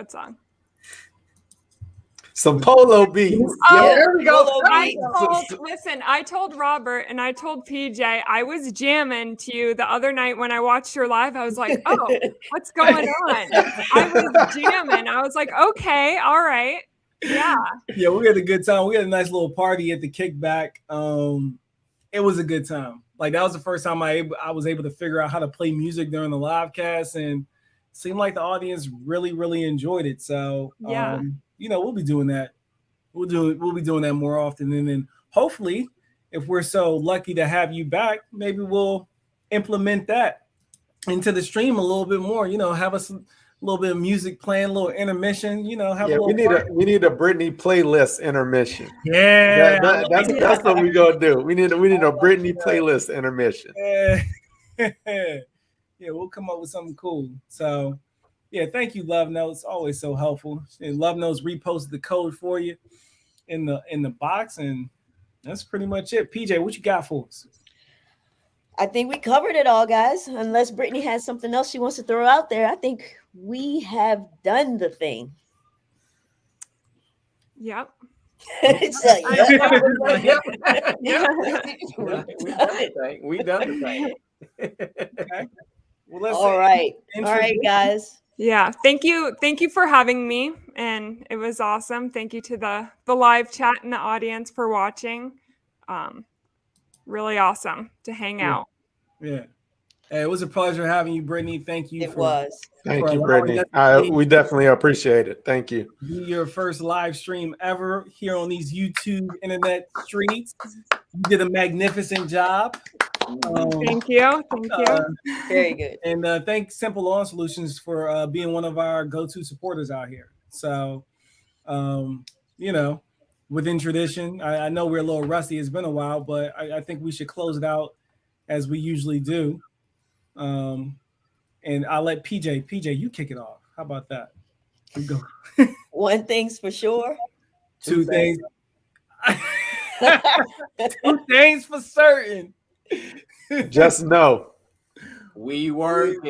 song? Some Polo beats. Oh, Yeah, there we go. Polo beats. I told Robert and I told PJ I was jamming to you the other night when I watched your live. I was like, oh, what's going on? I was jamming. I was like, okay, all right. Yeah. Yeah, we had a good time. We had a nice little party at the kickback. It was a good time. Like, that was the first time I was able to figure out how to play music during the live cast, and it seemed like the audience really, really enjoyed it. So yeah. We'll be doing that. We'll be doing that more often. And then hopefully, if we're so lucky to have you back, maybe we'll implement that into the stream a little bit more. Have us a little bit of music playing, a little intermission. We need a Brittany playlist intermission. Yeah, that's what we're gonna do. We need a Brittany playlist intermission. Yeah, we'll come up with something cool. So. Yeah, thank you, Love Notes. Always so helpful. And Love Notes reposted the code for you in the box, and that's pretty much it. PJ, what you got for us? I think we covered it all, guys. Unless Brittany has something else she wants to throw out there, I think we have done the thing. Yep. We done the thing. Okay. Well, all right, guys. Yeah, thank you for having me, and it was awesome. Thank you to the live chat and the audience for watching. Really awesome to hang out. Yeah. Hey, it was a pleasure having you, Brittany. Thank you. Thank you, Brittany. We definitely appreciate it. Thank you. Your first live stream ever here on these YouTube internet streets. You did a magnificent job. Thank you. Very good. And thank Simple Lawn Solutions for being one of our go-to supporters out here. So, within tradition, I know we're a little rusty. It's been a while, but I think we should close it out as we usually do. And I'll let PJ, you kick it off. How about that? You go. One thing's for sure. Two things. 2 things for certain. Just know. We working.